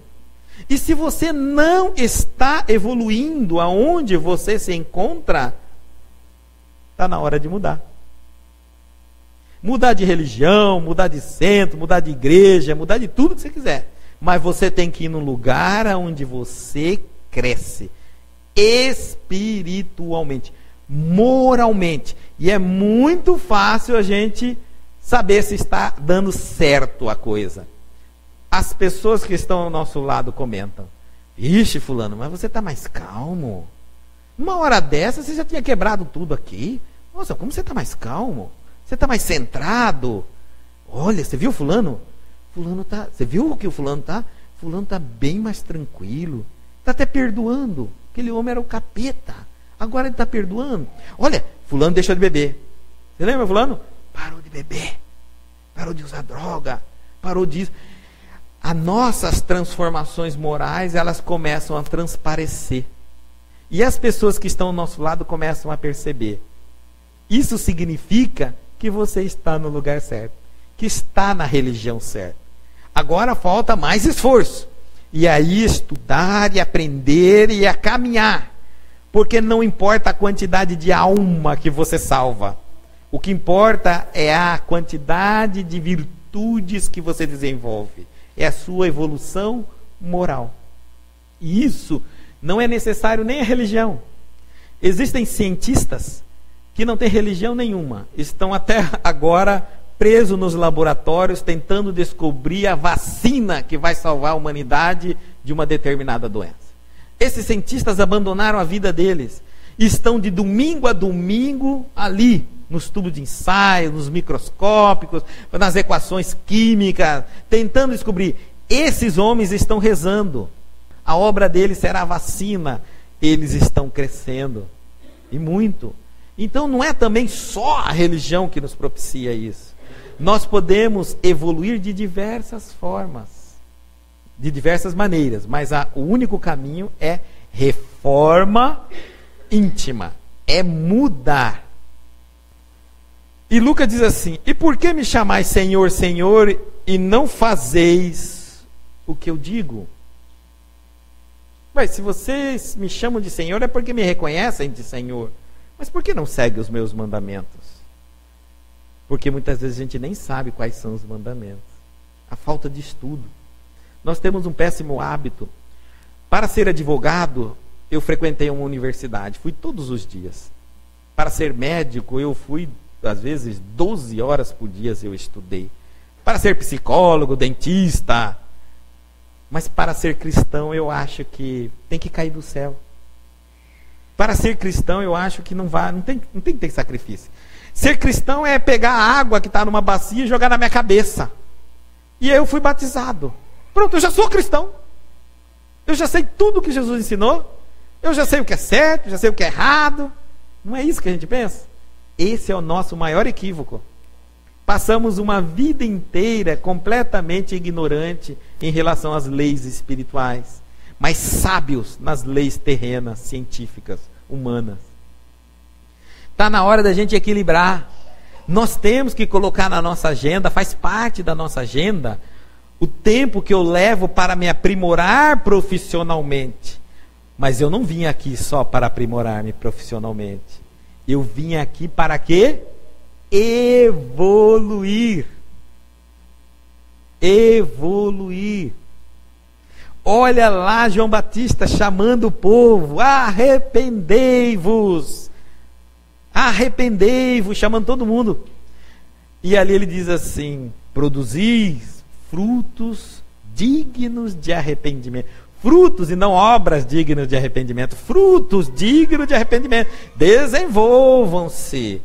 A: E se você não está evoluindo aonde você se encontra, está na hora de mudar. Mudar de religião, mudar de centro, mudar de igreja, mudar de tudo que você quiser. Mas você tem que ir num lugar onde você cresce espiritualmente, moralmente. E é muito fácil a gente saber se está dando certo a coisa. As pessoas que estão ao nosso lado comentam: ixi, fulano, mas você está mais calmo. Uma hora dessa você já tinha quebrado tudo aqui. Nossa, como você está mais calmo? Você está mais centrado. Olha, você viu fulano? Você viu o que o fulano está? Fulano está bem mais tranquilo. Está até perdoando. Aquele homem era o capeta. Agora ele está perdoando. Olha, fulano deixou de beber. Você lembra, fulano? Parou de beber. Parou de usar droga. Parou disso. As nossas transformações morais, elas começam a transparecer. E as pessoas que estão ao nosso lado começam a perceber. Isso significa que você está no lugar certo, que está na religião certa. Agora falta mais esforço. E aí estudar e aprender e a caminhar. Porque não importa a quantidade de alma que você salva. O que importa é a quantidade de virtudes que você desenvolve. É a sua evolução moral. E isso não é necessário nem a religião. Existem cientistas que não têm religião nenhuma. Estão até agora presos nos laboratórios tentando descobrir a vacina que vai salvar a humanidade de uma determinada doença. Esses cientistas abandonaram a vida deles. Estão de domingo a domingo ali, nos tubos de ensaio, nos microscópicos, nas equações químicas, tentando descobrir. Esses homens estão rezando. A obra deles será a vacina. Eles estão crescendo. E muito. Então não é também só a religião que nos propicia isso. Nós podemos evoluir de diversas formas. De diversas maneiras. Mas o único caminho é reforma íntima. É mudar. E Lucas diz assim: e por que me chamais Senhor, Senhor, e não fazeis o que eu digo? Mas se vocês me chamam de Senhor, é porque me reconhecem de Senhor. Mas por que não segue os meus mandamentos? Porque muitas vezes a gente nem sabe quais são os mandamentos. A falta de estudo. Nós temos um péssimo hábito. Para ser advogado, eu frequentei uma universidade. Fui todos os dias. Para ser médico, eu fui, às vezes, 12 horas por dia eu estudei. Para ser psicólogo, dentista. Mas para ser cristão, eu acho que tem que cair do céu. Para ser cristão, eu acho que não tem que ter sacrifício. Ser cristão é pegar a água que está numa bacia e jogar na minha cabeça. E eu fui batizado. Pronto, eu já sou cristão. Eu já sei tudo que Jesus ensinou. Eu já sei o que é certo, já sei o que é errado. Não é isso que a gente pensa? Esse é o nosso maior equívoco. Passamos uma vida inteira completamente ignorante em relação às leis espirituais, mas sábios nas leis terrenas, científicas, humanas. Está na hora da gente equilibrar. Nós temos que colocar na nossa agenda, faz parte da nossa agenda, o tempo que eu levo para me aprimorar profissionalmente. Mas eu não vim aqui só para aprimorar-me profissionalmente. Eu vim aqui para quê? Evoluir. Evoluir. Olha lá João Batista chamando o povo: arrependei-vos. Arrependei-vos, chamando todo mundo. E ali ele diz assim: produzis frutos dignos de arrependimento. Frutos e não obras dignas de arrependimento. Frutos dignos de arrependimento. Desenvolvam-se.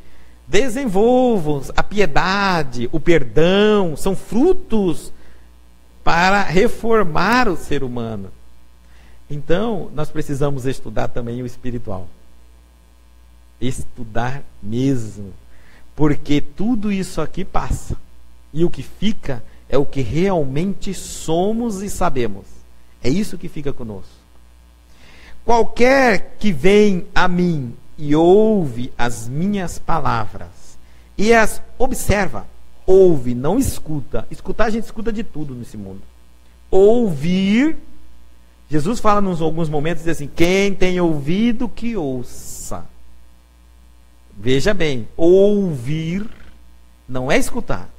A: Desenvolvam a piedade, o perdão. São frutos para reformar o ser humano. Então, nós precisamos estudar também o espiritual. Estudar mesmo. Porque tudo isso aqui passa. E o que fica é o que realmente somos e sabemos. É isso que fica conosco. Qualquer que vem a mim e ouve as minhas palavras, e as observa. Ouve, não escuta. Escutar, a gente escuta de tudo nesse mundo. Ouvir, Jesus fala em alguns momentos, diz assim, quem tem ouvido que ouça. Veja bem, ouvir não é escutar.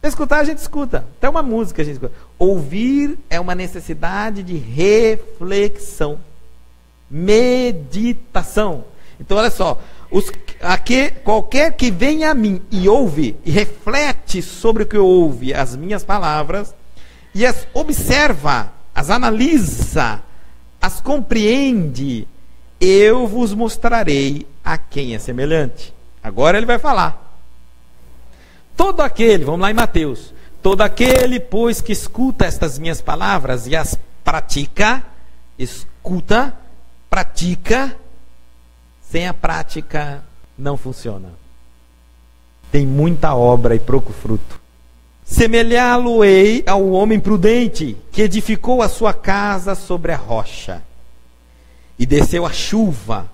A: Escutar a gente escuta, até uma música a gente escuta. Ouvir é uma necessidade de reflexão, meditação. Então olha só, qualquer que venha a mim e ouve, e reflete sobre o que ouve, as minhas palavras, e as observa, as analisa, as compreende, eu vos mostrarei a quem é semelhante. Agora ele vai falar. Todo aquele, vamos lá em Mateus, todo aquele, pois, que escuta estas minhas palavras e as pratica, escuta, pratica, sem a prática não funciona. Tem muita obra e pouco fruto. Semelhá-lo-ei ao homem prudente, que edificou a sua casa sobre a rocha. E desceu a chuva,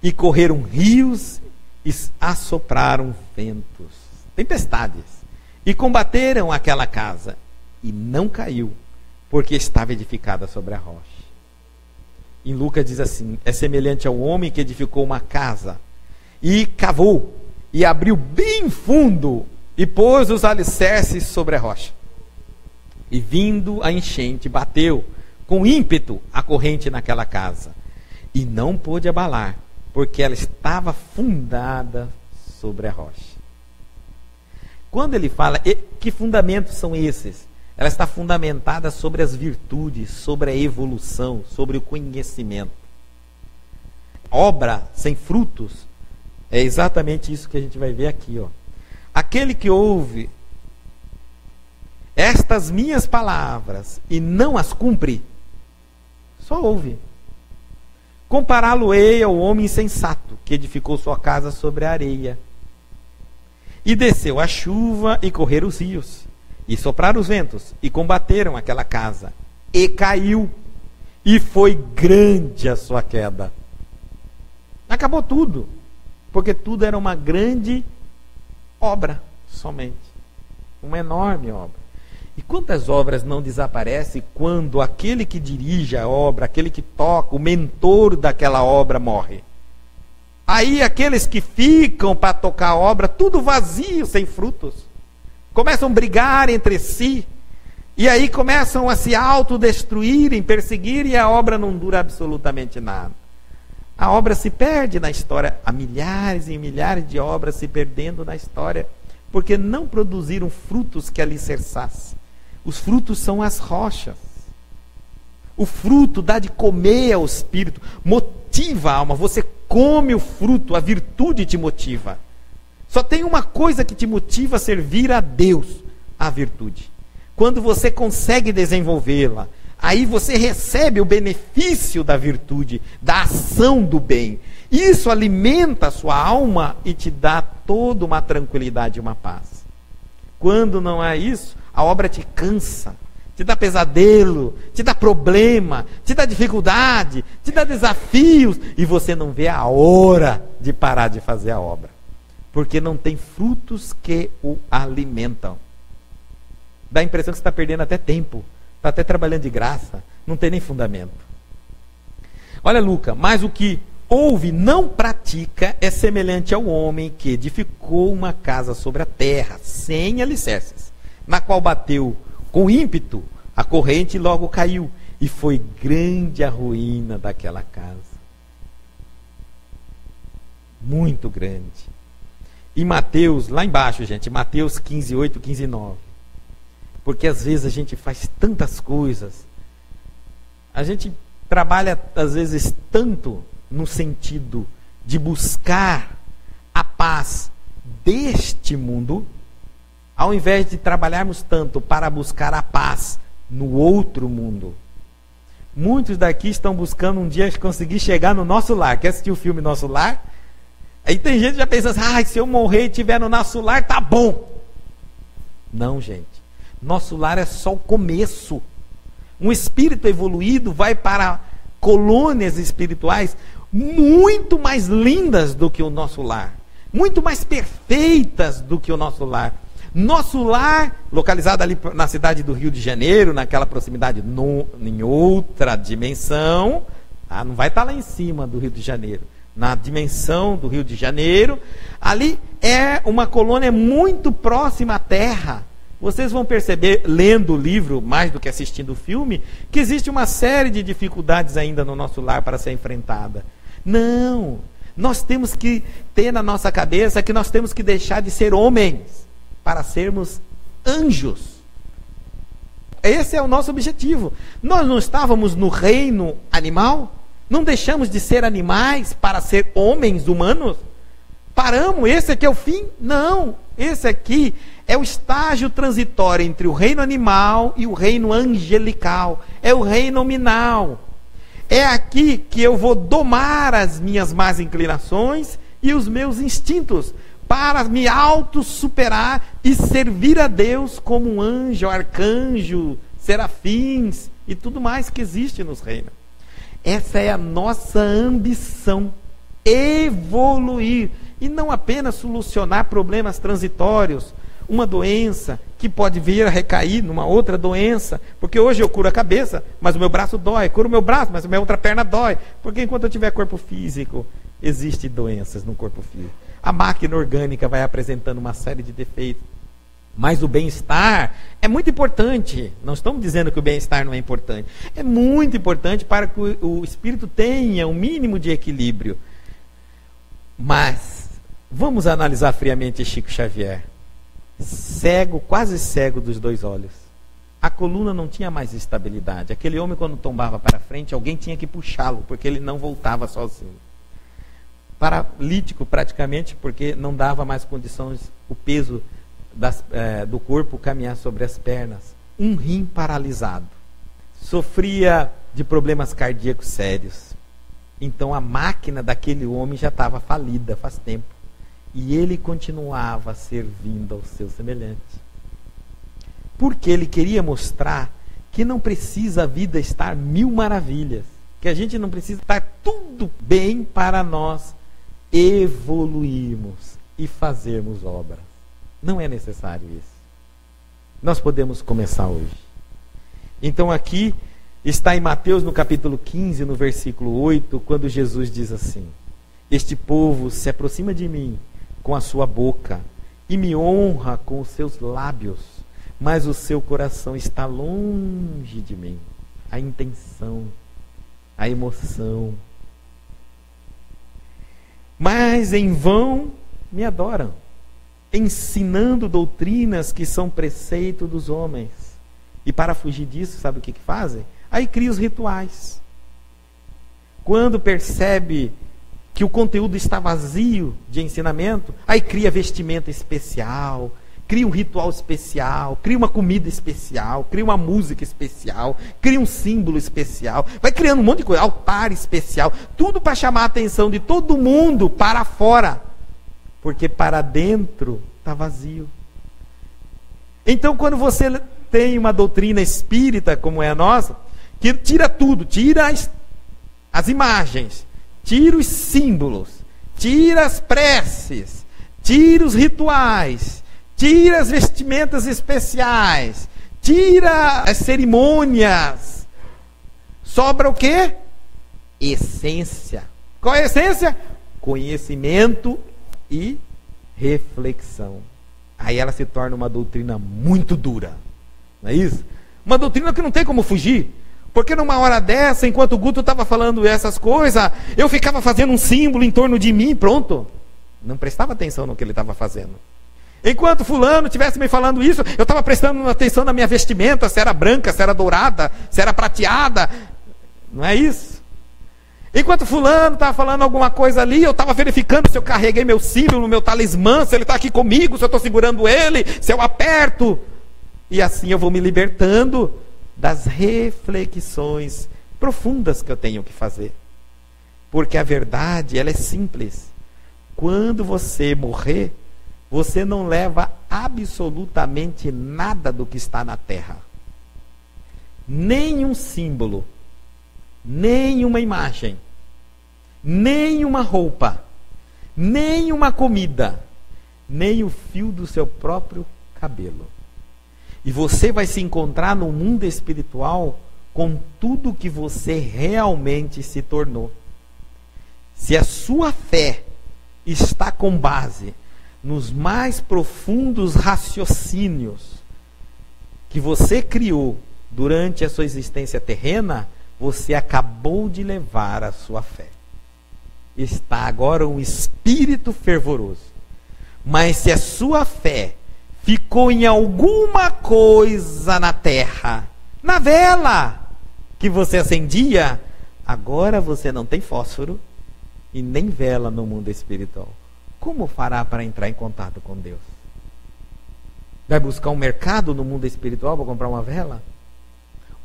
A: e correram rios, e assopraram ventos, tempestades, e combateram aquela casa, e não caiu, porque estava edificada sobre a rocha. Em Lucas diz assim, é semelhante ao homem que edificou uma casa, e cavou, e abriu bem fundo, e pôs os alicerces sobre a rocha. E vindo a enchente, bateu com ímpeto a corrente naquela casa, e não pôde abalar, porque ela estava fundada sobre a rocha. Quando ele fala, que fundamentos são esses? Ela está fundamentada sobre as virtudes, sobre a evolução, sobre o conhecimento. Obra sem frutos é exatamente isso que a gente vai ver aqui, ó. Aquele que ouve estas minhas palavras e não as cumpre, só ouve. Compará-lo-ei ao homem insensato, que edificou sua casa sobre a areia. E desceu a chuva, e correram os rios, e sopraram os ventos, e combateram aquela casa. E caiu, e foi grande a sua queda. Acabou tudo, porque tudo era uma grande obra, somente. Uma enorme obra. E quantas obras não desaparecem quando aquele que dirige a obra, aquele que toca, o mentor daquela obra morre? Aí aqueles que ficam para tocar a obra, tudo vazio, sem frutos, começam a brigar entre si, e aí começam a se autodestruírem, perseguirem, e a obra não dura absolutamente nada. A obra se perde na história, há milhares e milhares de obras se perdendo na história, porque não produziram frutos que alicerçassem. Os frutos são as rochas. O fruto dá de comer ao espírito, motiva a alma. Você come o fruto, a virtude te motiva. Só tem uma coisa que te motiva a servir a Deus, a virtude. Quando você consegue desenvolvê-la, aí você recebe o benefício da virtude, da ação do bem. Isso alimenta a sua alma e te dá toda uma tranquilidade e uma paz. Quando não há isso, a obra te cansa, te dá pesadelo, te dá problema, te dá dificuldade, te dá desafios, e você não vê a hora de parar de fazer a obra, porque não tem frutos que o alimentam. Dá a impressão que você está perdendo até tempo, está até trabalhando de graça, não tem nem fundamento. Olha, Lucas, mas o que ouve, não pratica, é semelhante ao homem que edificou uma casa sobre a terra, sem alicerces, na qual bateu com ímpeto a corrente e logo caiu, e foi grande a ruína daquela casa. Muito grande. E Mateus, lá embaixo, gente, Mateus 15, 8, 15, 9. Porque às vezes a gente faz tantas coisas, a gente trabalha às vezes tanto no sentido de buscar a paz deste mundo, ao invés de trabalharmos tanto para buscar a paz no outro mundo. Muitos daqui estão buscando um dia conseguir chegar no nosso lar. Quer assistir o filme Nosso Lar? Aí tem gente que já pensa assim, se eu morrer e estiver no nosso lar, tá bom. Não, gente. Nosso lar é só o começo. Um espírito evoluído vai para colônias espirituais muito mais lindas do que o nosso lar, muito mais perfeitas do que o nosso lar. Nosso lar, localizado ali na cidade do Rio de Janeiro, naquela proximidade, em outra dimensão, tá? Não vai estar lá em cima do Rio de Janeiro, na dimensão do Rio de Janeiro, ali é uma colônia muito próxima à Terra. Vocês vão perceber, lendo o livro, mais do que assistindo o filme, que existe uma série de dificuldades ainda no nosso lar para ser enfrentada. Não, nós temos que ter na nossa cabeça que nós temos que deixar de ser homens para sermos anjos. Esse é o nosso objetivo. Nós não estávamos no reino animal? Não deixamos de ser animais para ser homens humanos? Paramos? Esse aqui é o fim? Não. Esse aqui é o estágio transitório entre o reino animal e o reino angelical. É o reino nominal. É aqui que eu vou domar as minhas más inclinações e os meus instintos, para me auto-superar e servir a Deus como um anjo, arcanjo, serafins e tudo mais que existe nos reinos. Essa é a nossa ambição, evoluir, e não apenas solucionar problemas transitórios, uma doença que pode vir a recair numa outra doença, porque hoje eu curo a cabeça, mas o meu braço dói, curo o meu braço, mas a minha outra perna dói, porque enquanto eu tiver corpo físico, existem doenças no corpo físico. A máquina orgânica vai apresentando uma série de defeitos. Mas o bem-estar é muito importante. Não estamos dizendo que o bem-estar não é importante. É muito importante para que o espírito tenha um mínimo de equilíbrio. Mas, vamos analisar friamente Chico Xavier. Cego, quase cego dos dois olhos. A coluna não tinha mais estabilidade. Aquele homem, quando tombava para frente, alguém tinha que puxá-lo, porque ele não voltava sozinho. Paralítico praticamente, porque não dava mais condições, o peso do corpo caminhar sobre as pernas. Um rim paralisado. Sofria de problemas cardíacos sérios. Então a máquina daquele homem já estava falida faz tempo. E ele continuava servindo ao seu semelhante. Porque ele queria mostrar que não precisa a vida estar mil maravilhas. Que a gente não precisa estar tudo bem para nós evoluirmos e fazermos obras. Não é necessário isso. Nós podemos começar hoje. Então aqui está em Mateus no capítulo 15, no versículo 8, quando Jesus diz assim: este povo se aproxima de mim com a sua boca e me honra com os seus lábios, mas o seu coração está longe de mim. A intenção, a emoção. Mas em vão me adoram, ensinando doutrinas que são preceito dos homens. E para fugir disso, sabe o que fazem? Aí cria os rituais. Quando percebe que o conteúdo está vazio de ensinamento, aí cria vestimenta especial, cria um ritual especial, cria uma comida especial, cria uma música especial, cria um símbolo especial, vai criando um monte de coisa, altar especial, tudo para chamar a atenção de todo mundo para fora, porque para dentro está vazio. Então quando você tem uma doutrina espírita como é a nossa, que tira tudo, tira as imagens, tira os símbolos, tira as preces, tira os rituais, tira as vestimentas especiais, tira as cerimônias. Sobra o quê? Essência. Qual é a essência? Conhecimento e reflexão. Aí ela se torna uma doutrina muito dura. Não é isso? Uma doutrina que não tem como fugir. Porque numa hora dessa, enquanto o Guto estava falando essas coisas, eu ficava fazendo um símbolo em torno de mim, pronto. Não prestava atenção no que ele estava fazendo. Enquanto fulano estivesse me falando isso, eu estava prestando atenção na minha vestimenta, se era branca, se era dourada, se era prateada. Não é isso? Enquanto fulano estava falando alguma coisa ali, eu estava verificando se eu carreguei meu símbolo, meu talismã, se ele está aqui comigo, se eu estou segurando ele, se eu aperto. E assim eu vou me libertando das reflexões profundas que eu tenho que fazer. Porque a verdade, ela é simples. Quando você morrer, você não leva absolutamente nada do que está na terra. Nem um símbolo, nem uma imagem. nem uma roupa, nem uma comida, nem o fio do seu próprio cabelo. E você vai se encontrar no mundo espiritual com tudo que você realmente se tornou. Se a sua fé está com base nos mais profundos raciocínios que você criou durante a sua existência terrena, você acabou de levar a sua fé. Está agora um espírito fervoroso. Mas se a sua fé ficou em alguma coisa na terra, na vela que você acendia, agora você não tem fósforo e nem vela no mundo espiritual. Como fará para entrar em contato com Deus? Vai buscar um mercado no mundo espiritual para comprar uma vela?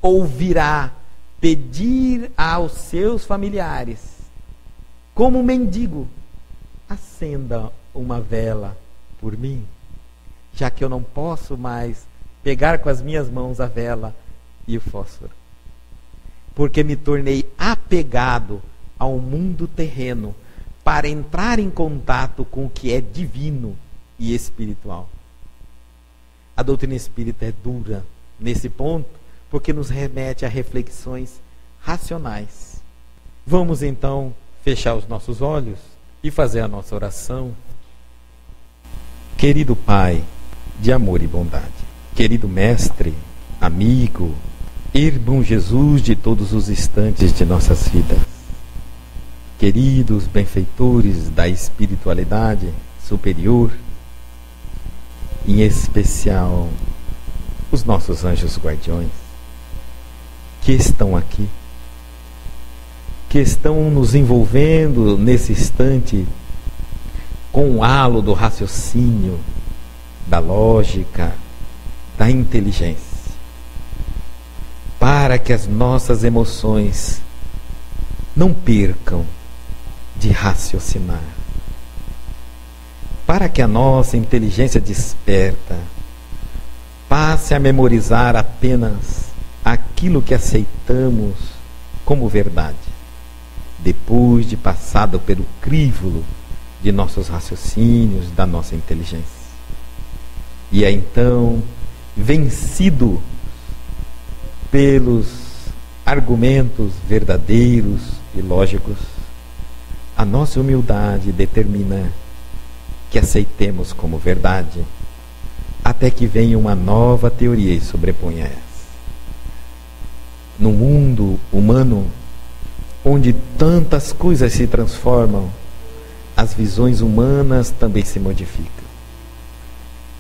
A: Ou virá pedir aos seus familiares, como um mendigo, acenda uma vela por mim, já que eu não posso mais pegar com as minhas mãos a vela e o fósforo, porque me tornei apegado ao mundo terreno para entrar em contato com o que é divino e espiritual. A doutrina espírita é dura nesse ponto, porque nos remete a reflexões racionais. Vamos então fechar os nossos olhos e fazer a nossa oração. Querido Pai de amor e bondade, querido Mestre, amigo, irmão Jesus de todos os instantes de nossas vidas, queridos benfeitores da espiritualidade superior, em especial os nossos anjos guardiões, que estão aqui, que estão nos envolvendo nesse instante com o halo do raciocínio, da lógica, da inteligência, para que as nossas emoções não percam de raciocinar, para que a nossa inteligência desperta passe a memorizar apenas aquilo que aceitamos como verdade, depois de passado pelo crivo de nossos raciocínios, da nossa inteligência. E é então vencido pelos argumentos verdadeiros e lógicos, a nossa humildade determina que aceitemos como verdade, até que venha uma nova teoria e sobreponha essa. No mundo humano, onde tantas coisas se transformam, as visões humanas também se modificam.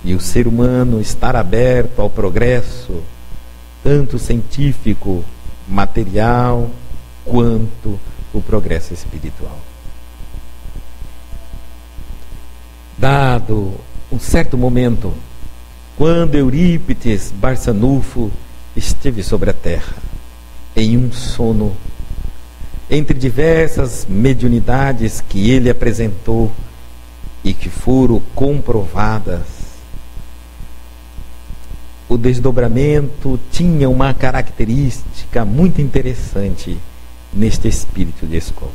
A: E o ser humano estar aberto ao progresso, tanto científico, material, quanto o progresso espiritual. Dado um certo momento, quando Eurípides Barçanufo esteve sobre a terra, em um sono, entre diversas mediunidades que ele apresentou e que foram comprovadas, o desdobramento tinha uma característica muito interessante neste espírito de escola.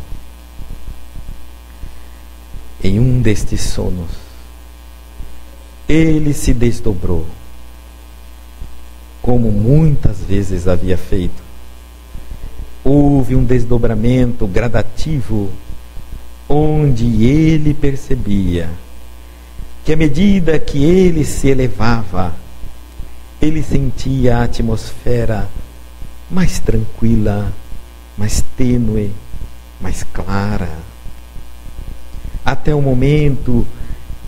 A: Em um destes sonos, ele se desdobrou, como muitas vezes havia feito. Houve um desdobramento gradativo, onde ele percebia que à medida que ele se elevava, ele sentia a atmosfera mais tranquila, mais tênue, mais clara. Até o momento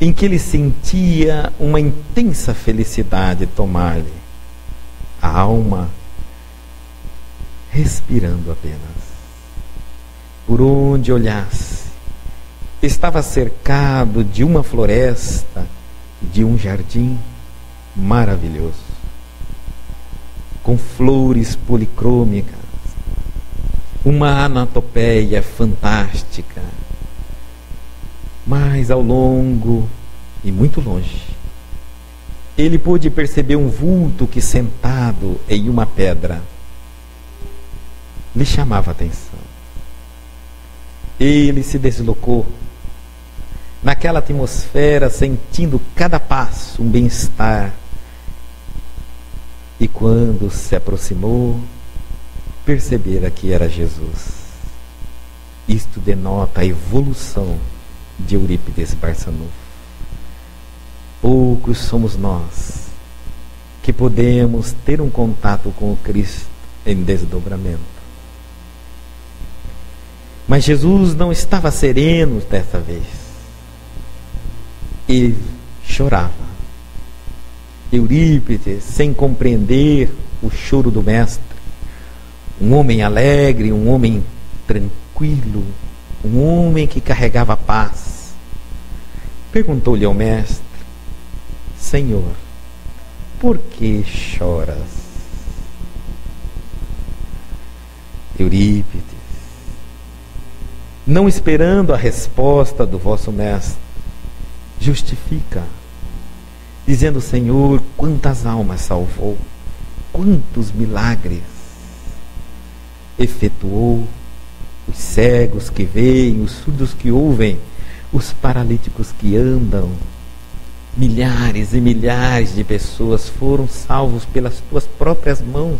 A: em que ele sentia uma intensa felicidade tomar-lhe a alma, respirando apenas. Por onde olhasse, estava cercado de uma floresta, de um jardim maravilhoso, com flores policrômicas, uma anatopeia fantástica. Mas ao longo e muito longe, ele pôde perceber um vulto que, sentado em uma pedra, lhe chamava a atenção. Ele se deslocou naquela atmosfera, sentindo cada passo um bem-estar. E quando se aproximou, percebera que era Jesus. Isto denota a evolução de Eurípides Barçanufo. Poucos somos nós que podemos ter um contato com o Cristo em desdobramento. Mas Jesus não estava sereno dessa vez. Ele chorava. Eurípides, sem compreender o choro do mestre, um homem alegre, um homem tranquilo, um homem que carregava paz, perguntou-lhe ao mestre: Senhor, por que choras? Eurípides, não esperando a resposta do vosso mestre, justifica, dizendo: Senhor, quantas almas salvou, quantos milagres efetuou, os cegos que veem, os surdos que ouvem, os paralíticos que andam. Milhares e milhares de pessoas foram salvos pelas tuas próprias mãos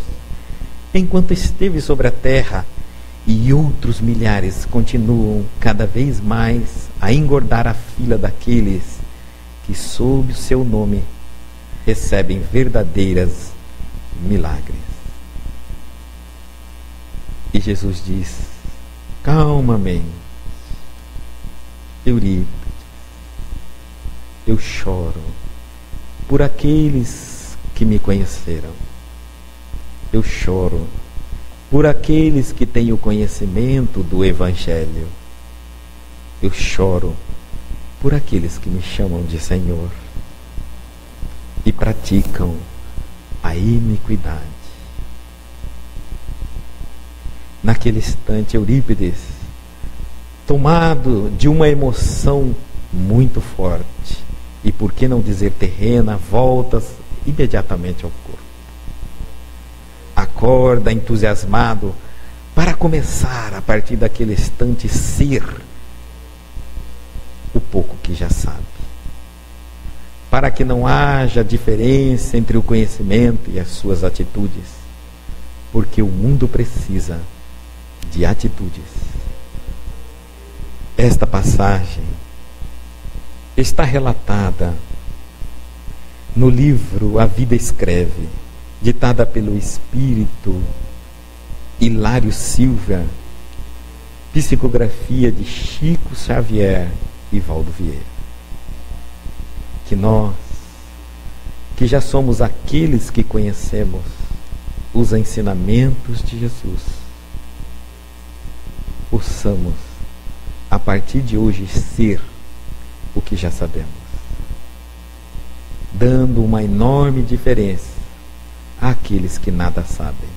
A: enquanto esteve sobre a terra, e outros milhares continuam cada vez mais a engordar a fila daqueles que, sob o seu nome, recebem verdadeiras milagres. E Jesus diz calmamente: Eurípides, eu choro por aqueles que me conheceram. Eu choro por aqueles que têm o conhecimento do Evangelho. Eu choro por aqueles que me chamam de Senhor e praticam a iniquidade. Naquele instante, Eurípides, tomado de uma emoção muito forte, e por que não dizer terrena, volta imediatamente ao corpo. Acorda entusiasmado para começar, a partir daquele instante, ser o pouco que já sabe. Para que não haja diferença entre o conhecimento e as suas atitudes, porque o mundo precisa de atitudes. Esta passagem está relatada no livro A Vida Escreve, ditada pelo espírito Hilário Silva, psicografia de Chico Xavier e Valdo Vieira. Que nós, que já somos aqueles que conhecemos os ensinamentos de Jesus, possamos, a partir de hoje, ser o que já sabemos, dando uma enorme diferença àqueles que nada sabem,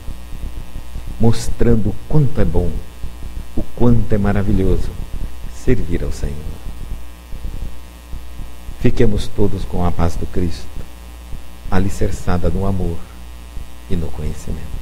A: mostrando o quanto é bom, o quanto é maravilhoso servir ao Senhor. Fiquemos todos com a paz do Cristo, alicerçada no amor e no conhecimento.